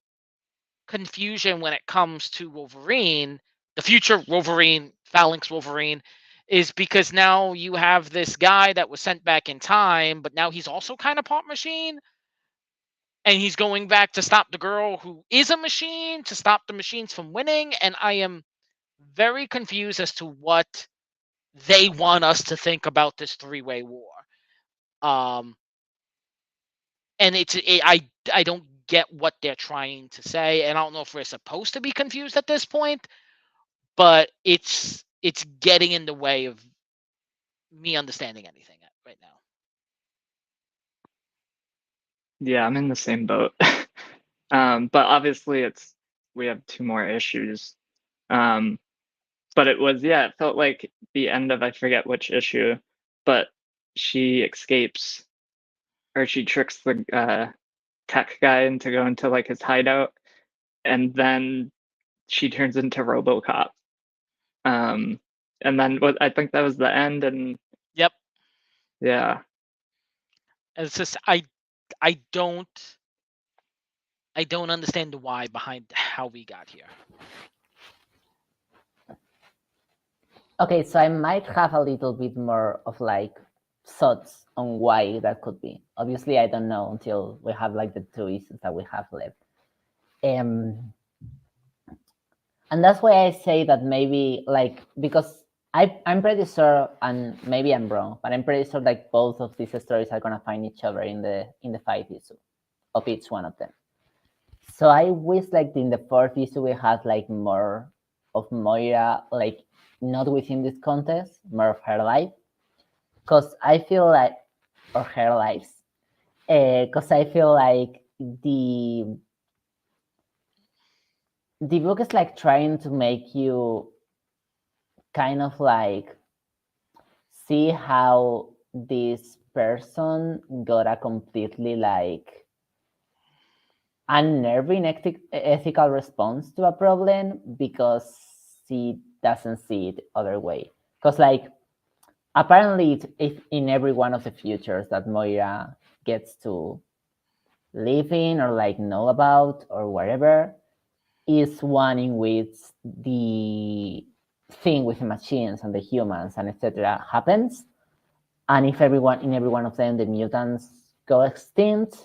S3: confusion when it comes to Wolverine, the future Wolverine, Phalanx Wolverine, is because now you have this guy that was sent back in time, but now he's also kind of part machine. And he's going back to stop the girl who is a machine, to stop the machines from winning. And I am very confused as to what they want us to think about this three-way war. And I don't get what they're trying to say, and I don't know if we're supposed to be confused at this point, but it's getting in the way of me understanding anything right now.
S4: Yeah, I'm in the same boat. But obviously we have two more issues. But it felt like the end of, I forget which issue, but she escapes, or she tricks the tech guy into going to like his hideout, and then she turns into RoboCop. And then I think that was the end, and
S3: Yep.
S4: yeah.
S3: It's just I don't understand the why behind how we got here.
S1: Okay, so I might have a little bit more of like thoughts on why that could be. Obviously, I don't know until we have like the two issues that we have left. And that's why I say that maybe like, because I'm pretty sure, and maybe I'm wrong, but I'm pretty sure like both of these stories are gonna find each other in the 5th issue of each one of them. So I wish like in the 4th issue we had like more of Moira, like not within this contest, more of her life, because I feel like, or her lives, because I feel like the book is like trying to make you kind of like see how this person got a completely like unnerving ethical response to a problem because she doesn't see it other way. Because like apparently if in every one of the futures that Moira gets to live in or like know about or whatever is one in which the thing with the machines and the humans and etc happens, and if everyone in every one of them the mutants go extinct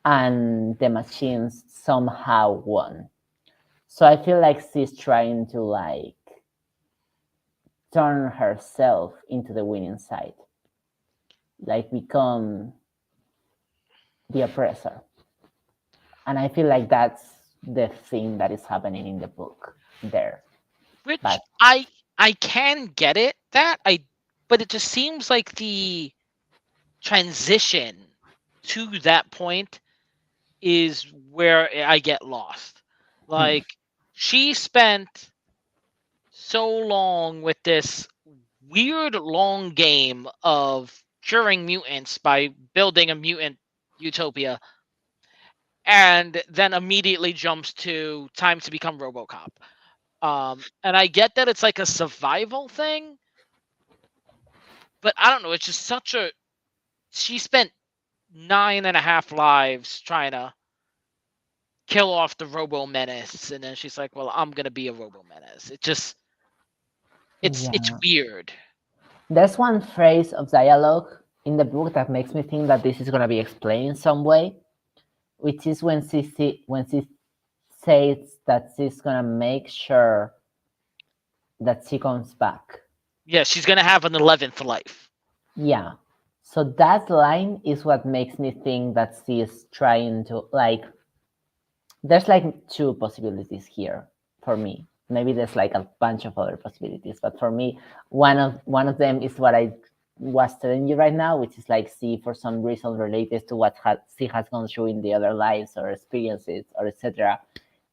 S1: and the machines somehow won. So I feel like she's trying to like turn herself into the winning side, like become the oppressor. And I feel like that's the thing that is happening in the book there.
S3: Which
S1: But
S3: I can get it but it just seems like the transition to that point is where I get lost. Like she spent so long with this weird long game of curing mutants by building a mutant utopia, and then immediately jumps to time to become RoboCop. And I get that it's like a survival thing, but I don't know. It's just such a. She spent 9.5 lives trying to kill off the Robo Menace, and then she's like, "Well, I'm gonna be a Robo Menace." It just, it's weird.
S1: There's one phrase of dialogue in the book that makes me think that this is gonna be explained in some way, which is when she says that she's gonna make sure that she comes back.
S3: Yeah, she's gonna have an 11th life.
S1: Yeah. So that line is what makes me think that she is trying to like. There's like two possibilities here for me. Maybe there's like a bunch of other possibilities, but for me, one of them is what I was telling you right now, which is like she, for some reason related to what she has gone through in the other lives or experiences or etc.,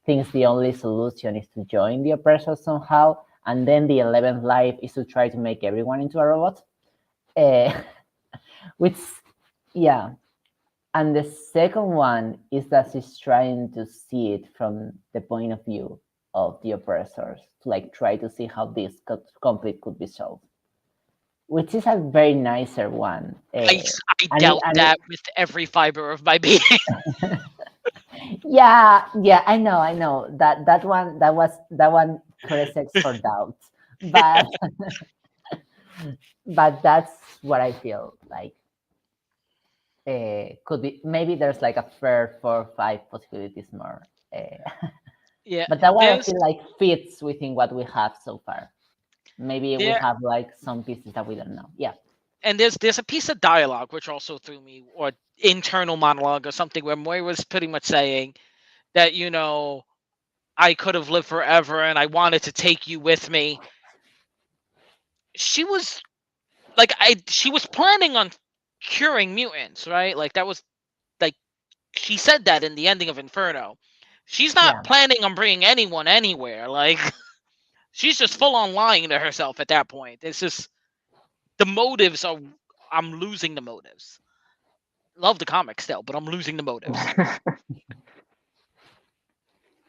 S1: thinks the only solution is to join the oppressor somehow, and then the 11th life is to try to make everyone into a robot. Which, yeah. And the second one is that she's trying to see it from the point of view of the oppressors, to like try to see how this conflict could be solved, which is a very nicer one.
S3: I doubt that with every fiber of my being.
S1: Yeah, I know that one corrects for doubt, but but that's what I feel like. Could be, maybe there's like a fair 4 or 5 possibilities more.
S3: Yeah,
S1: but that one I feel like fits within what we have so far. Maybe we have like some pieces that we don't know. Yeah.
S3: And there's a piece of dialogue which also threw me, or internal monologue or something, where Moira was pretty much saying that, you know, I could have lived forever and I wanted to take you with me. She was like, she was planning on curing mutants, right? Like that was like, she said that in the ending of Inferno. She's not planning on bringing anyone anywhere. Like she's just full on lying to herself at that point. It's just the motives are, I'm losing the motives. Love the comic still, but I'm losing the motives.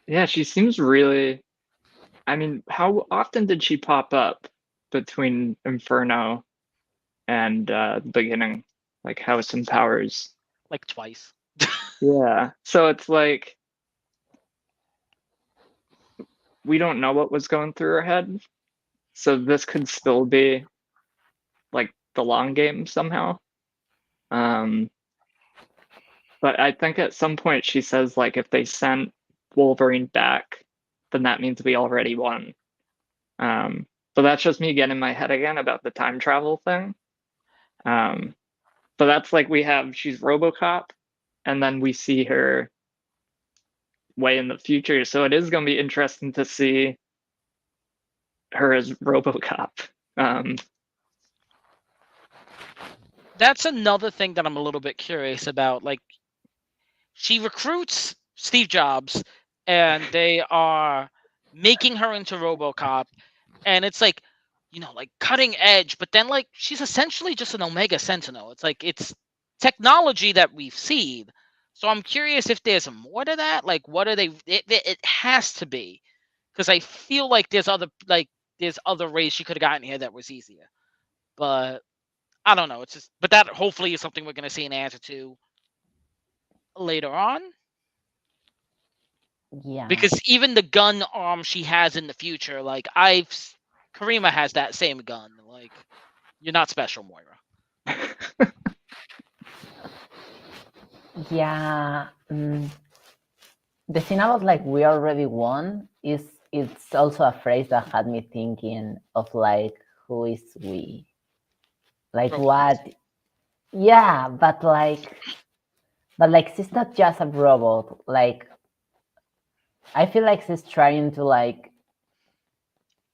S4: Yeah, she seems really. I mean, how often did she pop up between Inferno and the beginning, like House and Powers?
S3: Like twice.
S4: Yeah, so it's like we don't know what was going through her head, so this could still be like the long game somehow. But I think at some point she says, like, if they sent Wolverine back, then that means we already won. But that's just me getting in my head again about the time travel thing. But that's like, she's RoboCop, and then we see her way in the future. So it is going to be interesting to see her as RoboCop.
S3: That's another thing that I'm a little bit curious about. Like, she recruits Steve Jobs, and they are making her into RoboCop, and it's like, you know, like cutting edge, but then like she's essentially just an Omega Sentinel. It's like, it's technology that we've seen. So I'm curious if there's more to that. Like, what are they? It has to be, because I feel like there's other ways she could have gotten here that was easier. But I don't know. It's just, but that hopefully is something we're gonna see an answer to later on.
S1: Yeah.
S3: Because even the gun arm she has in the future, like Karima has that same gun. Like, you're not special, Moira.
S1: Yeah. The thing about like we already won is it's also a phrase that had me thinking of like who is we? Like
S3: Robots.
S1: what? Yeah, but like she's not just a robot. Like I feel like she's trying to like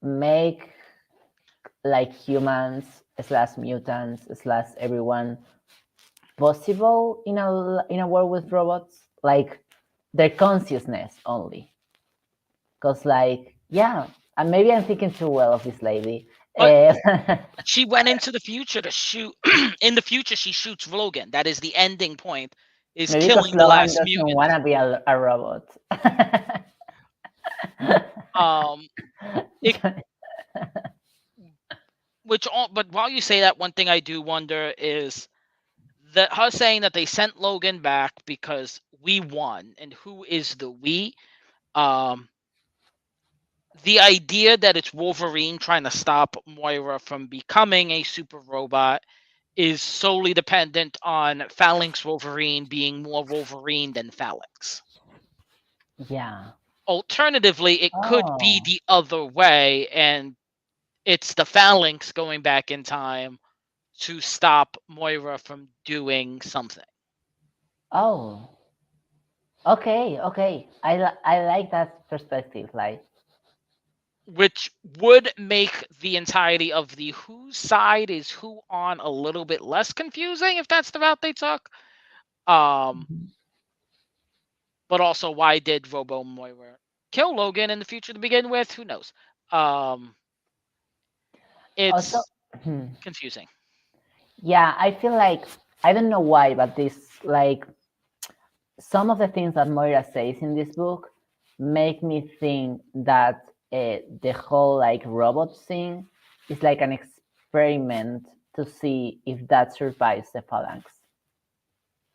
S1: make like humans slash mutants slash everyone possible in a world with robots, like their consciousness only. Because like yeah, and maybe I'm thinking too well of this lady.
S3: She went into the future to shoot. In the future, she shoots Logan. That is the ending point. Is
S1: maybe
S3: killing
S1: because
S3: the
S1: Logan
S3: last
S1: doesn't
S3: mutant.
S1: want to be a robot.
S3: But while you say that, one thing I do wonder is that her saying that they sent Logan back because we won, and who is the we? The idea that it's Wolverine trying to stop Moira from becoming a super robot is solely dependent on Phalanx Wolverine being more Wolverine than Phalanx.
S1: Yeah.
S3: Alternatively, it could be the other way, and it's the Phalanx going back in time to stop Moira from doing something.
S1: Oh. Okay. I like that perspective. Like,
S3: which would make the entirety of the whose side is who on a little bit less confusing if that's the route they took. But also, why did Robo Moira kill Logan in the future to begin with? Who knows? It's
S1: also,
S3: confusing.
S1: Yeah, I feel like I don't know why, but this like some of the things that Moira says in this book make me think that the whole like robot thing is like an experiment to see if that survives the Phalanx.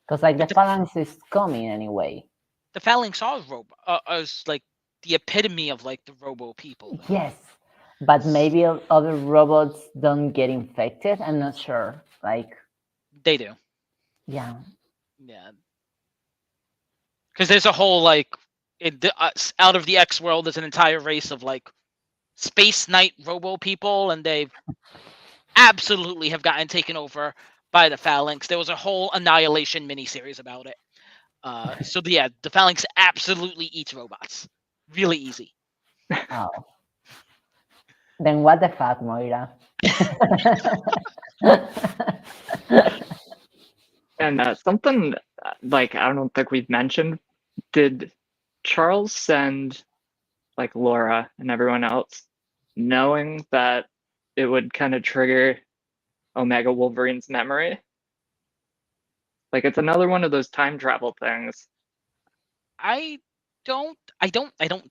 S1: Because like the Phalanx is coming anyway.
S3: The Phalanx are is like the epitome of like the Robo people. Though.
S1: Yes, but maybe other robots don't get infected. I'm not sure. Like
S3: they do.
S1: Yeah.
S3: Because there's a whole like out of the X world, there's an entire race of like Space Knight Robo people, and they absolutely have gotten taken over by the Phalanx. There was a whole Annihilation miniseries about it. So yeah, the Phalanx absolutely eats robots. Really easy.
S1: Oh. Then what the fuck, Moira?
S4: And something like I don't think we've mentioned, did Charles send like Laura and everyone else knowing that it would kind of trigger Omega Wolverine's memory? Like it's another one of those time travel things.
S3: I don't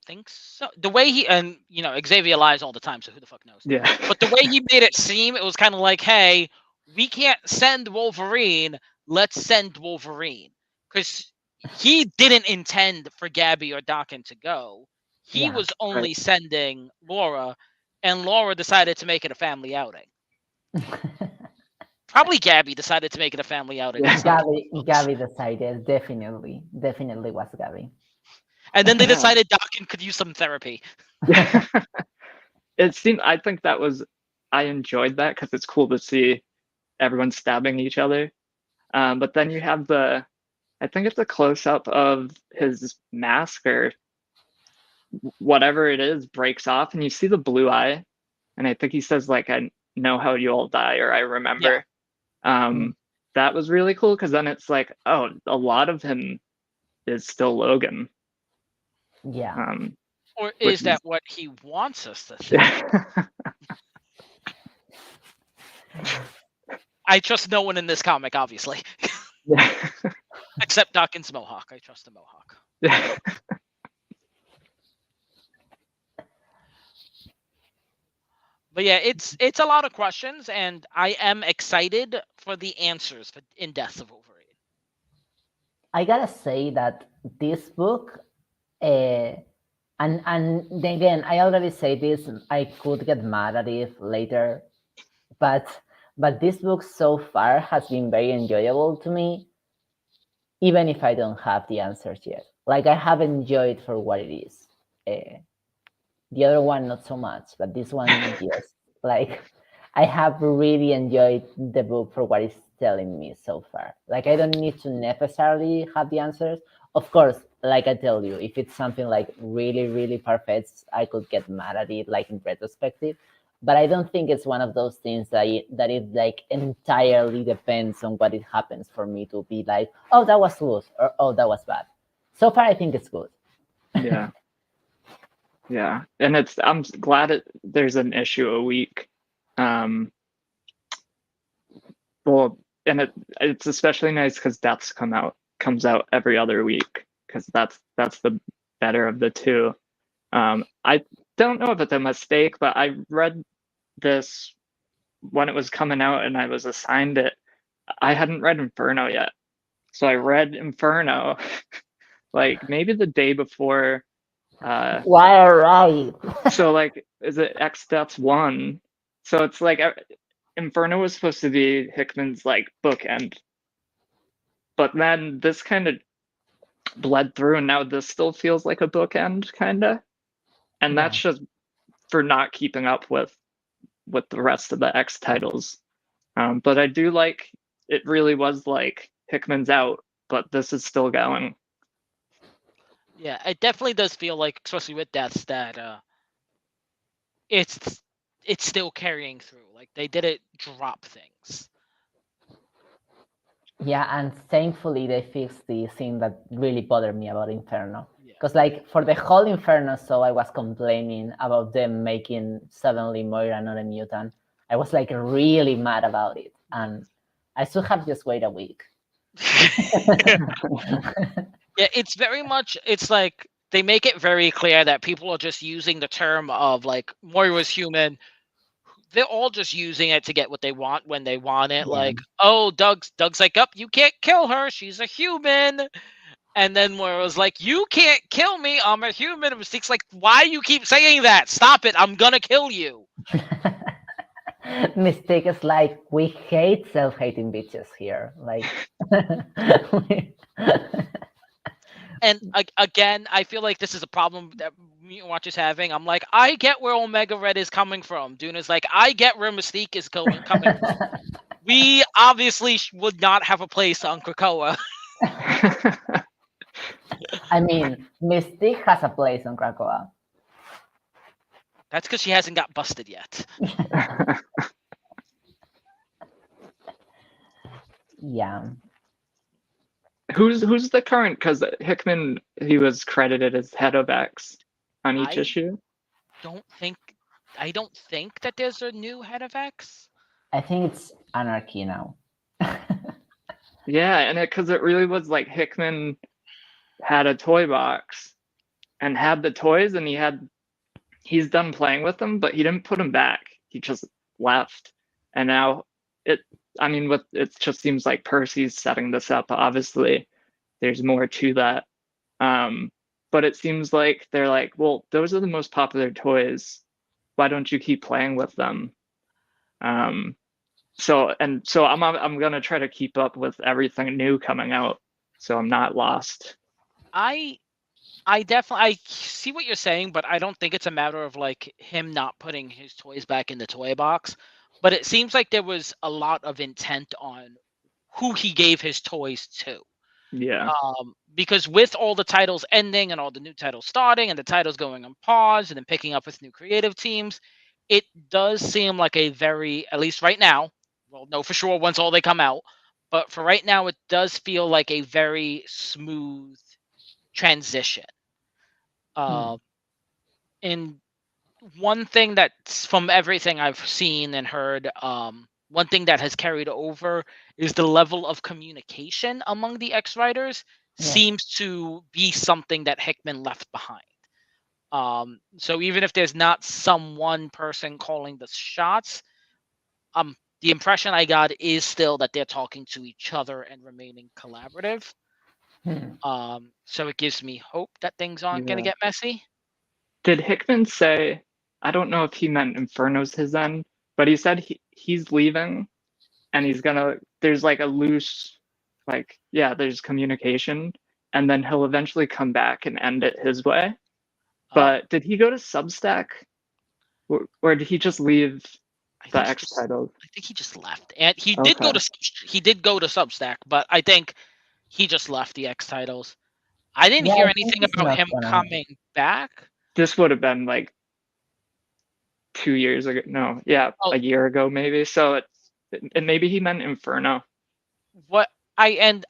S3: think so. The way he, and Xavier lies all the time, so who the fuck knows?
S4: Yeah.
S3: But the way he made it seem, it was kind of like, hey, we can't send Wolverine. Let's send Wolverine, because he didn't intend for Gabby or Daken to go. He was only sending Laura, and Laura decided to make it a family outing. Probably Gabby decided to make it a family outing.
S1: Yeah. Gabby decided, definitely was Gabby.
S3: And then they decided Daken could use some therapy.
S4: It seemed, I think I enjoyed that because it's cool to see everyone stabbing each other. But then you have I think it's a close-up of his mask or whatever it is breaks off, and you see the blue eye, and I think he says like, I know how you all die, or I remember. That was really cool, because then it's like, oh, a lot of him is still Logan.
S1: Yeah.
S3: Or is that what he wants us to think? I trust no one in this comic, obviously. Except Dawkins Mohawk. I trust the Mohawk. But yeah, it's a lot of questions, and I am excited for the answers in Deaths of Wolverine.
S1: I gotta say that this book, and again, I already say this. I could get mad at it later, but this book so far has been very enjoyable to me, even if I don't have the answers yet. Like I have enjoyed for what it is. The other one not so much, but this one yes. Like I have really enjoyed the book for what it's telling me so far. Like I don't need to necessarily have the answers. Of course, like I tell you, if it's something like really, really perfect, I could get mad at it like in retrospective. But I don't think it's one of those things that it like entirely depends on what it happens for me to be like, oh, that was good, or oh, that was bad. So far, I think it's good.
S4: Yeah. Yeah, and I'm glad there's an issue a week. Well, and it's especially nice because Deaths comes out every other week, because that's the better of the two. I don't know if it's a mistake, but I read this when it was coming out and I was assigned it. I hadn't read Inferno yet, so I read Inferno like maybe the day before.
S1: Why, right?
S4: So like, is it X Deaths 1? So it's like Inferno was supposed to be Hickman's like bookend, but then this kind of bled through, and now this still feels like a bookend, kind of. And
S1: Yeah.
S4: that's just for not keeping up with the rest of the X titles. But I do like it. Really was like Hickman's out, but this is still going.
S3: Yeah, it definitely does feel like, especially with Deaths, that it's still carrying through. Like they didn't drop things.
S1: Yeah, and thankfully they fixed the thing that really bothered me about Inferno.
S3: Yeah.
S1: Because like for the whole Inferno, so I was complaining about them making suddenly Moira not a mutant. I was like really mad about it, and I should have just waited a week.
S3: Yeah, it's very much. It's like they make it very clear that people are just using the term of like Moira's human. They're all just using it to get what they want when they want it.
S1: Yeah.
S3: Like, oh, Doug's like, up, you can't kill her. She's a human. And then Moira's like, you can't kill me. I'm a human. And Mystique's like, why you keep saying that? Stop it. I'm gonna kill you.
S1: Mistake is like we hate self-hating bitches here. Like
S3: And again, I feel like this is a problem that Mutant Watch is having. I'm like, I get where Omega Red is coming from. Duna's like, I get where Mystique is coming from. We obviously would not have a place on Krakoa.
S1: I mean, Mystique has a place on Krakoa.
S3: That's because she hasn't got busted yet.
S1: Yeah.
S4: Who's the current? Because Hickman, he was credited as head of X on each issue.
S3: I don't think that there's a new head of X.
S1: I think it's Anarchy now.
S4: Yeah, and because it really was like Hickman had a toy box and had the toys, and he's done playing with them, but he didn't put them back. He just left, and now it just seems like Percy's setting this up. Obviously, there's more to that, but it seems like they're like, well, those are the most popular toys. Why don't you keep playing with them? So I'm gonna try to keep up with everything new coming out, so I'm not lost.
S3: I definitely see what you're saying, but I don't think it's a matter of like him not putting his toys back in the toy box. But it seems like there was a lot of intent on who he gave his toys to.
S4: Yeah.
S3: Because with all the titles ending and all the new titles starting and the titles going on pause and then picking up with new creative teams, it does seem like a very, at least right now, we'll know for sure once all they come out, but for right now, it does feel like a very smooth transition. And one thing that's from everything I've seen and heard, one thing that has carried over is the level of communication among the X writers
S1: Yes.
S3: seems to be something that Hickman left behind. So even if there's not some one person calling the shots, the impression I got is still that they're talking to each other and remaining collaborative. So it gives me hope that things aren't going to
S4: Yeah.
S3: get messy.
S4: Did Hickman say, I don't know if he meant Inferno's his end, but he said he's leaving and he's gonna, there's like a loose, like, yeah, there's communication, and then he'll eventually come back and end it his way. But did he go to Substack? Or did he just leave
S3: I
S4: the
S3: think
S4: X titles?
S3: I think he just left, and he did go
S4: Okay.
S3: to Substack, but I think he just left the X titles. I didn't
S1: Yeah,
S3: hear
S1: I think
S3: anything
S1: he's
S3: about
S1: not
S3: him
S1: gonna.
S3: coming back.
S4: This would have been like 2 years ago. No, yeah,
S3: Oh.
S4: a year ago maybe. So and maybe he meant Inferno.
S3: What I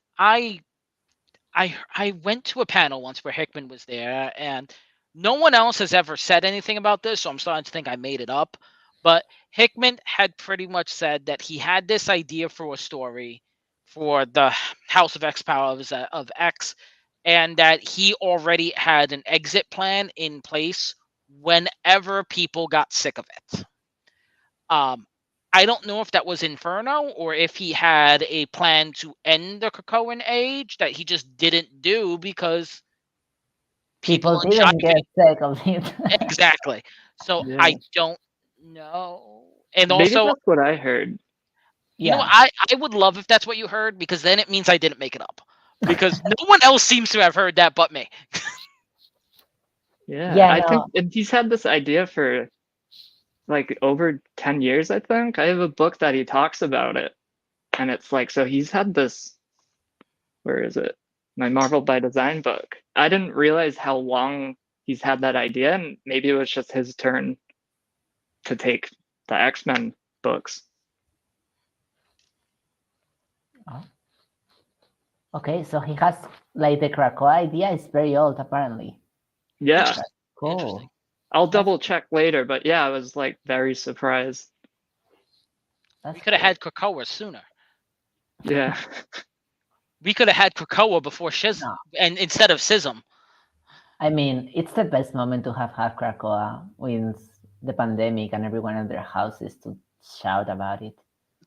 S3: went to a panel once where Hickman was there, and no one else has ever said anything about this, so I'm starting to think I made it up. But Hickman had pretty much said that he had this idea for a story for the House of X Powers of X, and that he already had an exit plan in place whenever people got sick of it. I don't know if that was Inferno or if he had a plan to end the Krakoan age that he just didn't do because
S1: People
S3: in
S1: didn't
S3: China
S1: get sick of it.
S3: exactly. So
S4: Yeah.
S3: I don't know. And
S4: Maybe
S3: also,
S4: that's what I heard.
S3: you know,
S1: Yeah.
S3: I would love if that's what you heard, because then it means I didn't make it up. Because no one else seems to have heard that but me.
S4: Yeah,
S1: Yeah,
S4: I
S1: no.
S4: think, and he's had this idea for like over 10 years, I think. I have a book that he talks about it. And it's like, so he's had this, where is it? My Marvel by Design book. I didn't realize how long he's had that idea, and maybe it was just his turn to take the X-Men books.
S1: Oh. Okay, so he has like the Krakow idea is very old apparently.
S4: Yeah,
S3: Interesting.
S1: Cool.
S3: Interesting.
S4: I'll double check later, but yeah, I was like very surprised.
S1: That's
S3: We could have
S1: cool.
S3: had Krakoa sooner.
S4: Yeah.
S3: We could have had Krakoa before Shiz
S1: No.
S3: and instead of Sism.
S1: I mean, it's the best moment to have had Krakoa with the pandemic and everyone in their houses to shout about it.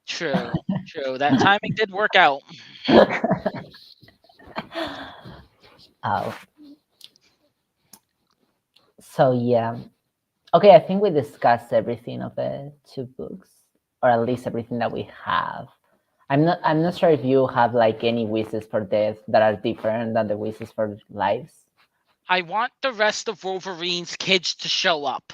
S3: True, true. That timing did work out.
S1: Oh. So yeah. Okay, I think we discussed everything of the two books, or at least everything that we have. I'm not sure if you have like any wishes for death that are different than the wishes for lives.
S3: I want the rest of Wolverine's kids to show up.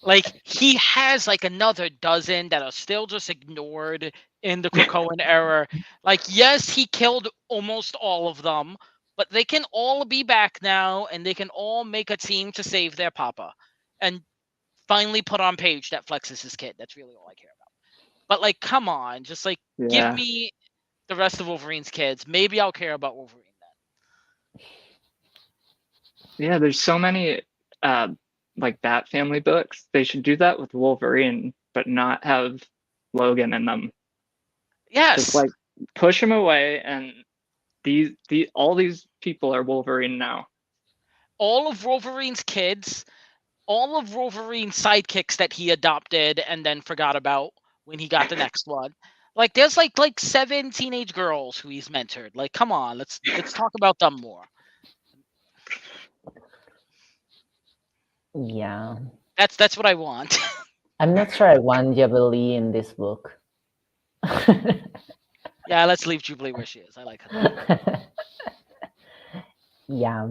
S3: Like, he has like another dozen that are still just ignored in the Krakoan era. Like, yes, he killed almost all of them, but they can all be back now, and they can all make a team to save their papa. And finally put on page that Flex is his kid. That's really all I care about. But like, come on, just like give
S4: Yeah.
S3: me the rest of Wolverine's kids. Maybe I'll care about Wolverine then.
S4: Yeah, there's so many like Bat Family books. They should do that with Wolverine, but not have Logan in them.
S3: Yes.
S4: Just like push him away, and all these people are Wolverine now.
S3: All of Wolverine's kids, all of Wolverine's sidekicks that he adopted and then forgot about when he got the next one. Like, there's like 7 teenage girls who he's mentored. Like, come on, let's talk about them more.
S1: Yeah.
S3: That's what I want.
S1: I'm not sure I want Jubilee in this book.
S3: Yeah, let's leave Jubilee where she is. I like her.
S1: Yeah.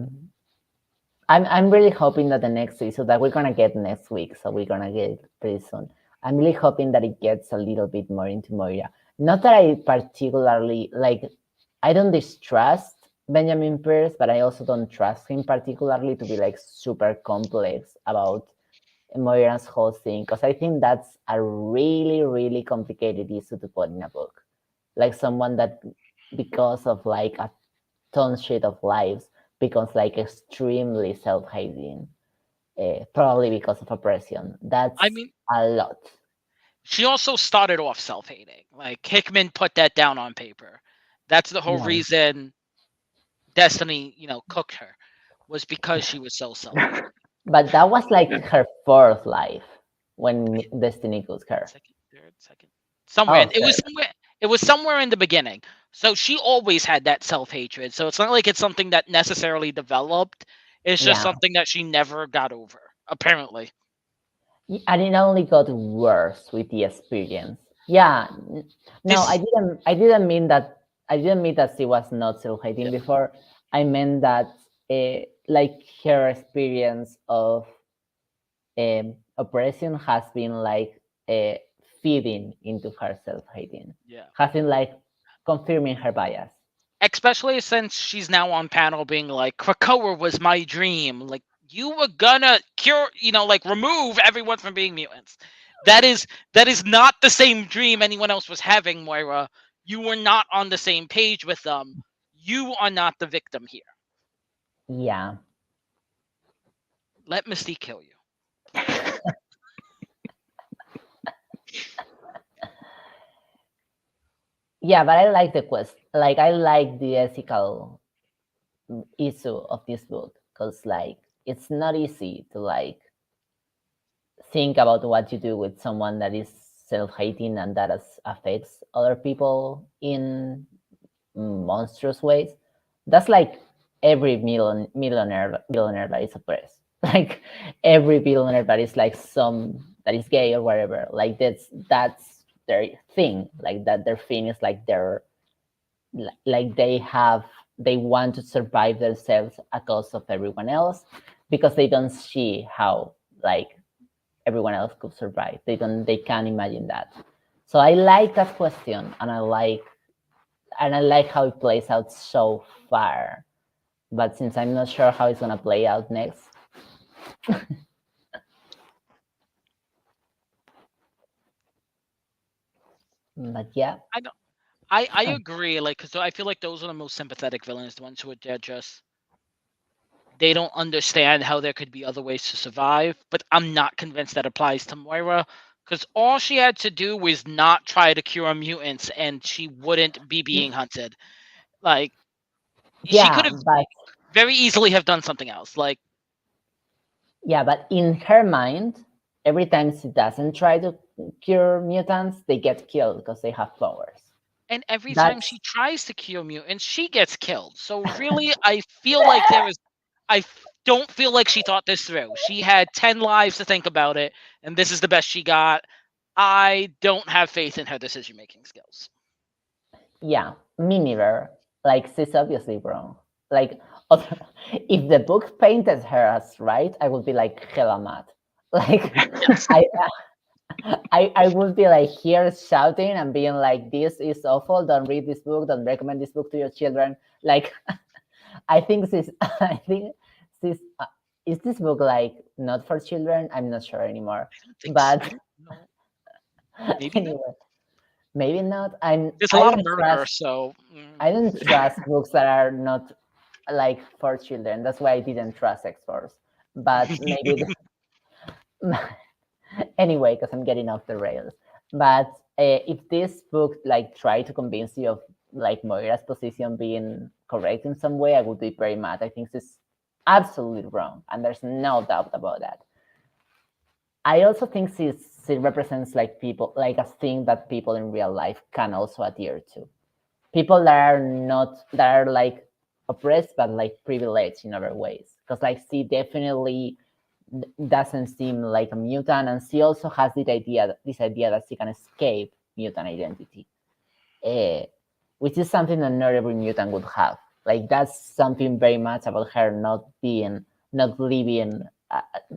S1: I'm really hoping that the next episode that we're gonna get next week, so we're gonna get it pretty soon. I'm really hoping that it gets a little bit more into Moira. Not that I particularly like, I don't distrust Benjamin Pierce, but I also don't trust him particularly to be like super complex about Moira's whole thing, because I think that's a really, really complicated issue to put in a book. Like someone that, because of like a ton shit of lives, becomes like extremely self-hating, probably because of oppression. That's
S3: I mean,
S1: a lot.
S3: she also started off self-hating. Like Hickman put that down on paper. That's the whole
S1: Yeah.
S3: reason Destiny, cooked her, was because she was so self-hating.
S1: But that was like
S4: Yeah.
S1: her fourth life when Destiny cooked her.
S3: Second, third, second, somewhere.
S1: Oh,
S3: It was
S1: third.
S3: somewhere. It was somewhere in the beginning. So she always had that self-hatred. So it's not like it's something that necessarily developed. It's just
S1: Yeah.
S3: something that she never got over, apparently.
S1: And it only got worse with the experience. Yeah. No,
S3: This,
S1: I didn't mean that. I didn't mean that she was not self-hating
S3: yeah,
S1: before. I meant that, like her experience of oppression has been like feeding into her self-hating,
S3: yeah.
S1: has been like confirming her bias.
S3: Especially since she's now on panel being like, Krakoa was my dream. Like, you were gonna cure, like remove everyone from being mutants. That is not the same dream anyone else was having, Moira. You were not on the same page with them. You are not the victim here.
S1: Yeah.
S3: Let Mystique kill you.
S1: Yeah, but I like the quest. Like I like the ethical issue of this book because like it's not easy to like think about what you do with someone that is self-hating and that affects other people in monstrous ways. That's like every millionaire that is oppressed. Like every billionaire that is like that is gay or whatever. Like that's their thing. Like that their thing is like their like they want to survive themselves at cost of everyone else because they don't see how like everyone else could survive. They can't imagine that. So I like that question and I like how it plays out so far. But since I'm not sure how it's gonna play out next. But yeah.
S3: I agree, like, because I feel like those are the most sympathetic villains, the ones who are just, they don't understand how there could be other ways to survive. But I'm not convinced that applies to Moira, because all she had to do was not try to cure mutants, and she wouldn't be being hunted. Like, she could
S1: Yeah,
S3: have
S1: but
S3: very easily have done something else. Like,
S1: yeah, but in her mind, every time she doesn't try to cure mutants, they get killed because they have powers.
S3: and every time
S1: That's
S3: she tries to cure mutants, she gets killed. So really, I feel like don't feel like she thought this through. She had 10 lives to think about it, and this is the best she got. I don't have faith in her decision making skills.
S1: yeah, me neither. Like she's obviously wrong. Like if the book painted her as right, I would be like hella mad. Like
S3: Yes.
S1: I would be like here shouting and being like, this is awful. Don't read this book. Don't recommend this book to your children. Like, I think this is this book like not for children? I'm not sure anymore.
S3: I don't think
S1: But
S3: so. No. Maybe not.
S1: anyway, maybe not.
S3: There's a lot of murder, so
S1: I don't trust books that are not like for children. That's why I didn't trust X Force. But maybe anyway, because I'm getting off the rails. But if this book like try to convince you of like Moira's position being correct in some way, I would be very mad. I think this is absolutely wrong, and there's no doubt about that. I also think she represents like people, like a thing that people in real life can also adhere to. People that are like oppressed but like privileged in other ways. Because like she definitely doesn't seem like a mutant, and she also has this idea that she can escape mutant identity, which is something that not every mutant would have. Like that's something very much about her not living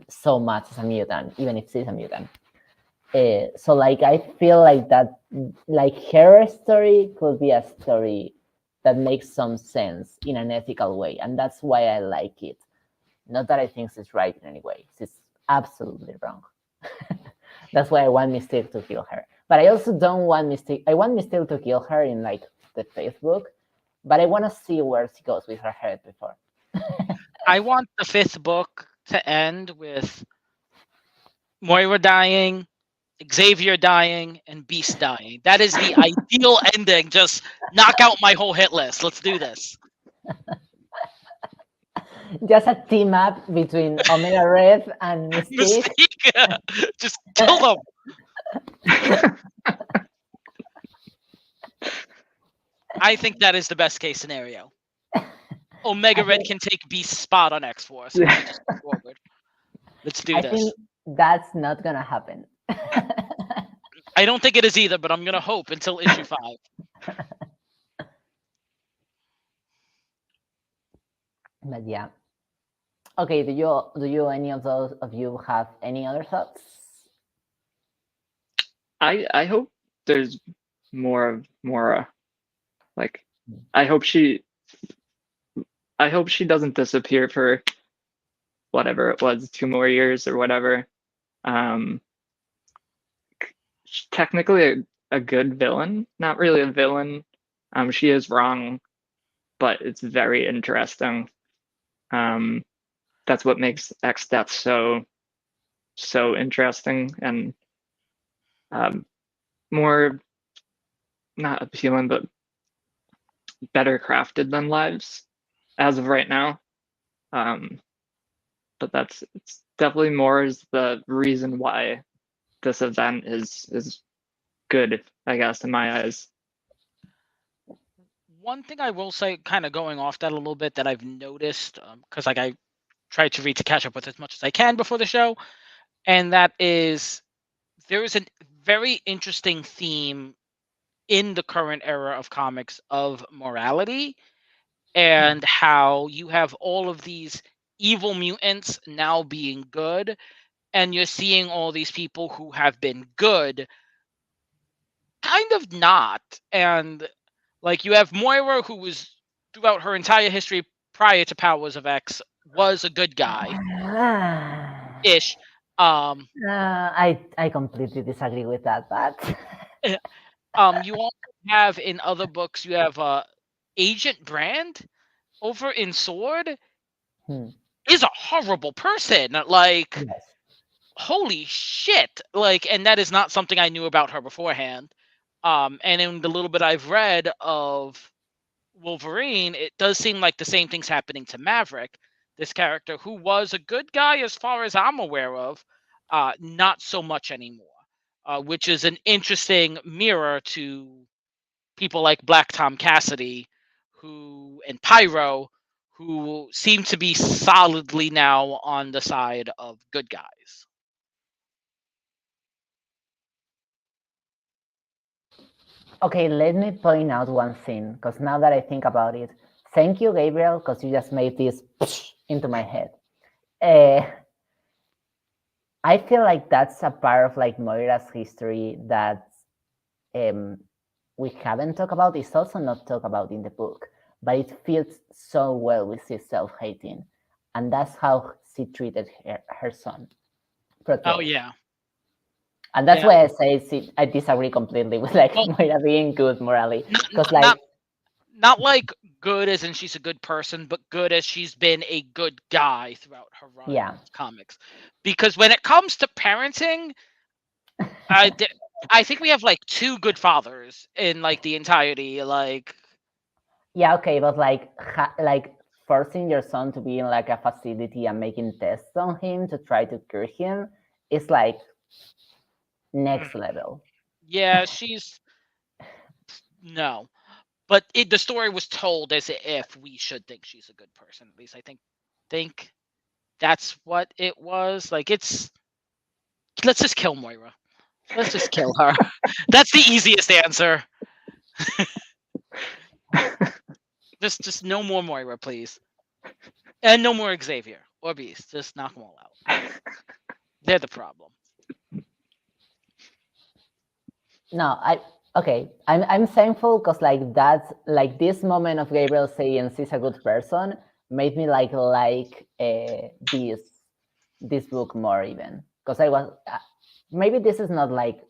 S1: so much as a mutant, even if she's a mutant. So like I feel like that, like her story could be a story that makes some sense in an ethical way, and that's why I like it. Not that I think she's right in any way. She's absolutely wrong. That's why I want Mystique to kill her. But I also don't want Mystique. I want Mystique to kill her in like the fifth book, but I want to see where she goes with her head before.
S3: I want the fifth book to end with Moira dying, Xavier dying and Beast dying. That is the ideal ending. Just knock out my whole hit list. Let's do this.
S1: Just a team up between Omega Red and Mystique.
S3: Mystique. Just kill them. I think that is the best case scenario. Omega Red can take Beast's spot on X-Force. And just go forward. Let's do
S1: I
S3: this.
S1: think that's not gonna happen.
S3: I don't think it is either, but I'm gonna hope until issue 5.
S1: But yeah. Okay, do you any of those of you have any other thoughts?
S4: I hope there's more of Mora. Like, I hope she doesn't disappear for whatever it was, 2 more years or whatever. She's technically a good villain, not really a villain. She is wrong, but it's very interesting. That's what makes X Death so interesting and more not appealing, but better crafted than Lives as of right now. But it's definitely more is the reason why this event is good, I guess, in my eyes.
S3: One thing I will say, kind of going off that a little bit, that I've noticed, because like I try to read to catch up with as much as I can before the show, and that is there is a very interesting theme in the current era of comics of morality and how you have all of these evil mutants now being good, and you're seeing all these people who have been good kind of not. And like you have Moira, who was throughout her entire history prior to Powers of X was a good guy ish.
S1: I completely disagree with that, but
S3: You also have in other books, you have Agent Brand over in Sword is a horrible person. Like,
S1: yes.
S3: holy shit! Like, and that is not something I knew about her beforehand. And in the little bit I've read of Wolverine, it does seem like the same thing's happening to Maverick, this character who was a good guy as far as I'm aware of, not so much anymore, which is an interesting mirror to people like Black Tom Cassidy and Pyro, who seem to be solidly now on the side of good guys.
S1: Okay, let me point out one thing, because now that I think about it, thank you, Gabriel, because you just made this into my head. I feel like that's a part of like Moira's history that we haven't talked about. It's also not talked about in the book, but it fits so well with his self-hating, and that's how she treated her son.
S3: Oh yeah.
S1: And that's why I say I disagree completely with like Moira being good morally, because like
S3: not like good as in she's a good person, but good as she's been a good guy throughout her run of comics. Because when it comes to parenting, I think we have like 2 good fathers in like the entirety. Like,
S1: yeah, okay, but like forcing your son to be in like a facility and making tests on him to try to cure him is like next level.
S3: Yeah, she's no, but the story was told as if we should think she's a good person. At least I think that's what it was. Like, let's just kill Moira. Let's just kill her. That's the easiest answer. just no more Moira, please, and no more Xavier or Beast. Just knock them all out. They're the problem.
S1: No, I'm thankful because like that's like this moment of Gabriel saying she's a good person made me like this book more, even because I was maybe this is not like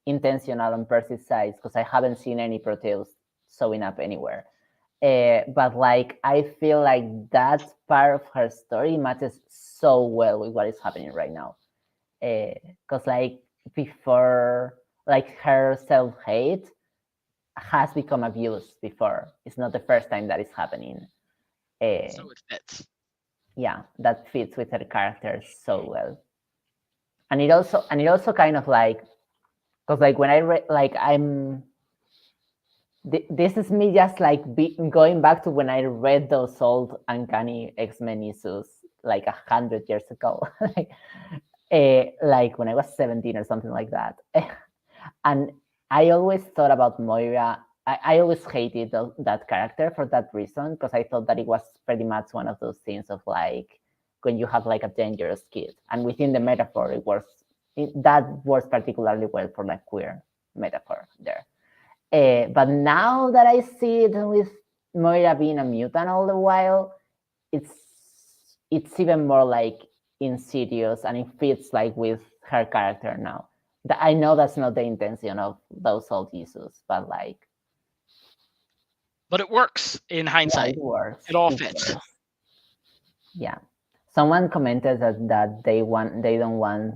S1: intentional on Percy's side, because I haven't seen any Proteus showing up anywhere, but like I feel like that part of her story matches so well with what is happening right now, because like before, like her self-hate has become abused before. It's not the first time that is happening.
S3: So it fits.
S1: Yeah, that fits with her character so well. And it also kind of like, because like when I read, like this is me just like going back to when I read those old Uncanny X-Men issues like 100 years ago, like when I was 17 or something like that. And I always thought about Moira. I always hated that character for that reason, because I thought that it was pretty much one of those things of like when you have like a dangerous kid, and within the metaphor, that works particularly well for like queer metaphor there. But now that I see it with Moira being a mutant all the while, it's even more like insidious, and it fits like with her character now. I know that's not the intention of those old issues, but like,
S3: But it works in
S1: yeah,
S3: hindsight.
S1: it works.
S3: It all
S1: It
S3: fits.
S1: works. Yeah. Someone commented that they don't want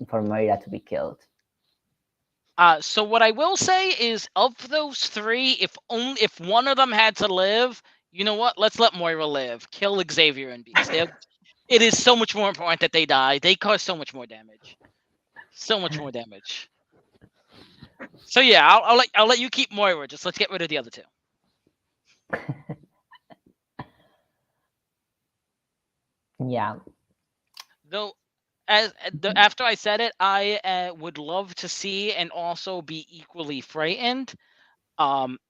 S1: for Moira to be killed.
S3: So what I will say is, of those three, if one of them had to live, you know what? Let's let Moira live. Kill Xavier and Beast. It is so much more important that they die. They cause so much more damage. So much more damage. So yeah, I'll let you keep Moira. Just let's get rid of the other two.
S1: Yeah.
S3: Though, after I said it, I would love to see and also be equally frightened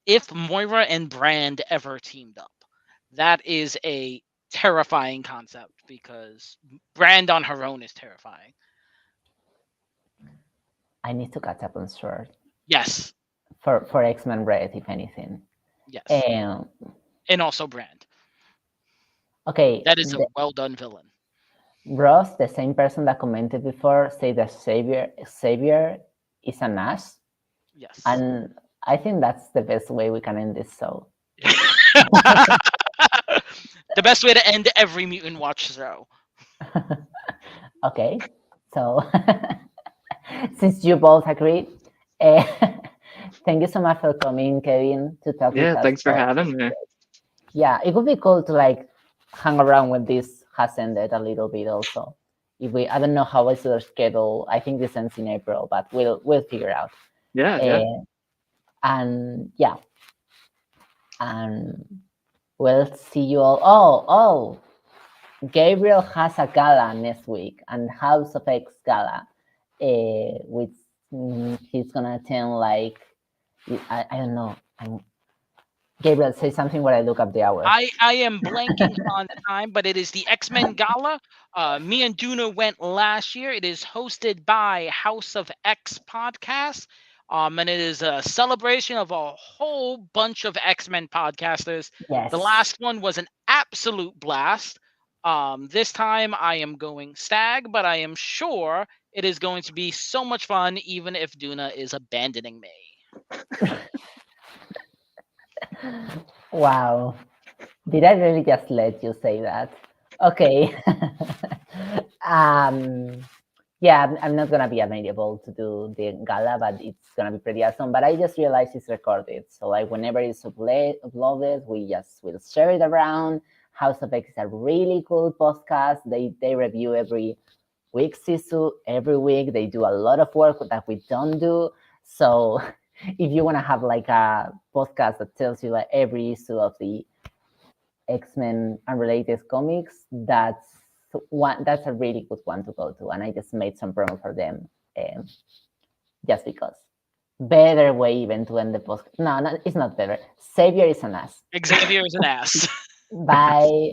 S3: if Moira and Brand ever teamed up. That is a terrifying concept, because Brand on her own is terrifying.
S1: I need to catch up on Sword.
S3: Yes.
S1: For X-Men Red, if anything.
S3: Yes.
S1: And
S3: also Brand.
S1: Okay.
S3: That is a well done villain.
S1: Ross, the same person that commented before, said that Xavier is an ass.
S3: Yes.
S1: And I think that's the best way we can end this show.
S3: The best way to end every Mutant Watch show.
S1: Okay. So since you both agree, thank you so much for coming, Kevin, to talk with us.
S4: Yeah, thanks for having me.
S1: Yeah, it would be cool to like hang around when this has ended a little bit also. I don't know how is our schedule. I think this ends in April, but we'll figure out.
S4: Yeah.
S1: And yeah. And we'll see you all. Oh, Gabriel has a gala next week, and House of X gala, which he's gonna attend. Like, I don't know. Gabriel, say something while I look up the hours.
S3: I am blanking on the time, but it is the X-Men Gala. Me and Duna went last year. It is hosted by House of X podcast. And it is a celebration of a whole bunch of X-Men podcasters.
S1: Yes.
S3: The last one was an absolute blast. This time I am going stag, but I am sure it is going to be so much fun, even if Duna is abandoning me.
S1: Wow. Did I really just let you say that? Okay. Yeah, I'm not gonna be available to do the gala, but it's gonna be pretty awesome. But I just realized it's recorded, so like whenever it's uploaded, we just will share it around. House of X is a really cool podcast. They review every week's issue every week. They do a lot of work that we don't do. So if you want to have like a podcast that tells you like every issue of the X-Men unrelated comics, that's a really good one to go to. And I just made some promo for them just because. Better way even to end the podcast. No, it's not better. Xavier is an ass.
S3: Xavier is an ass.
S1: Bye.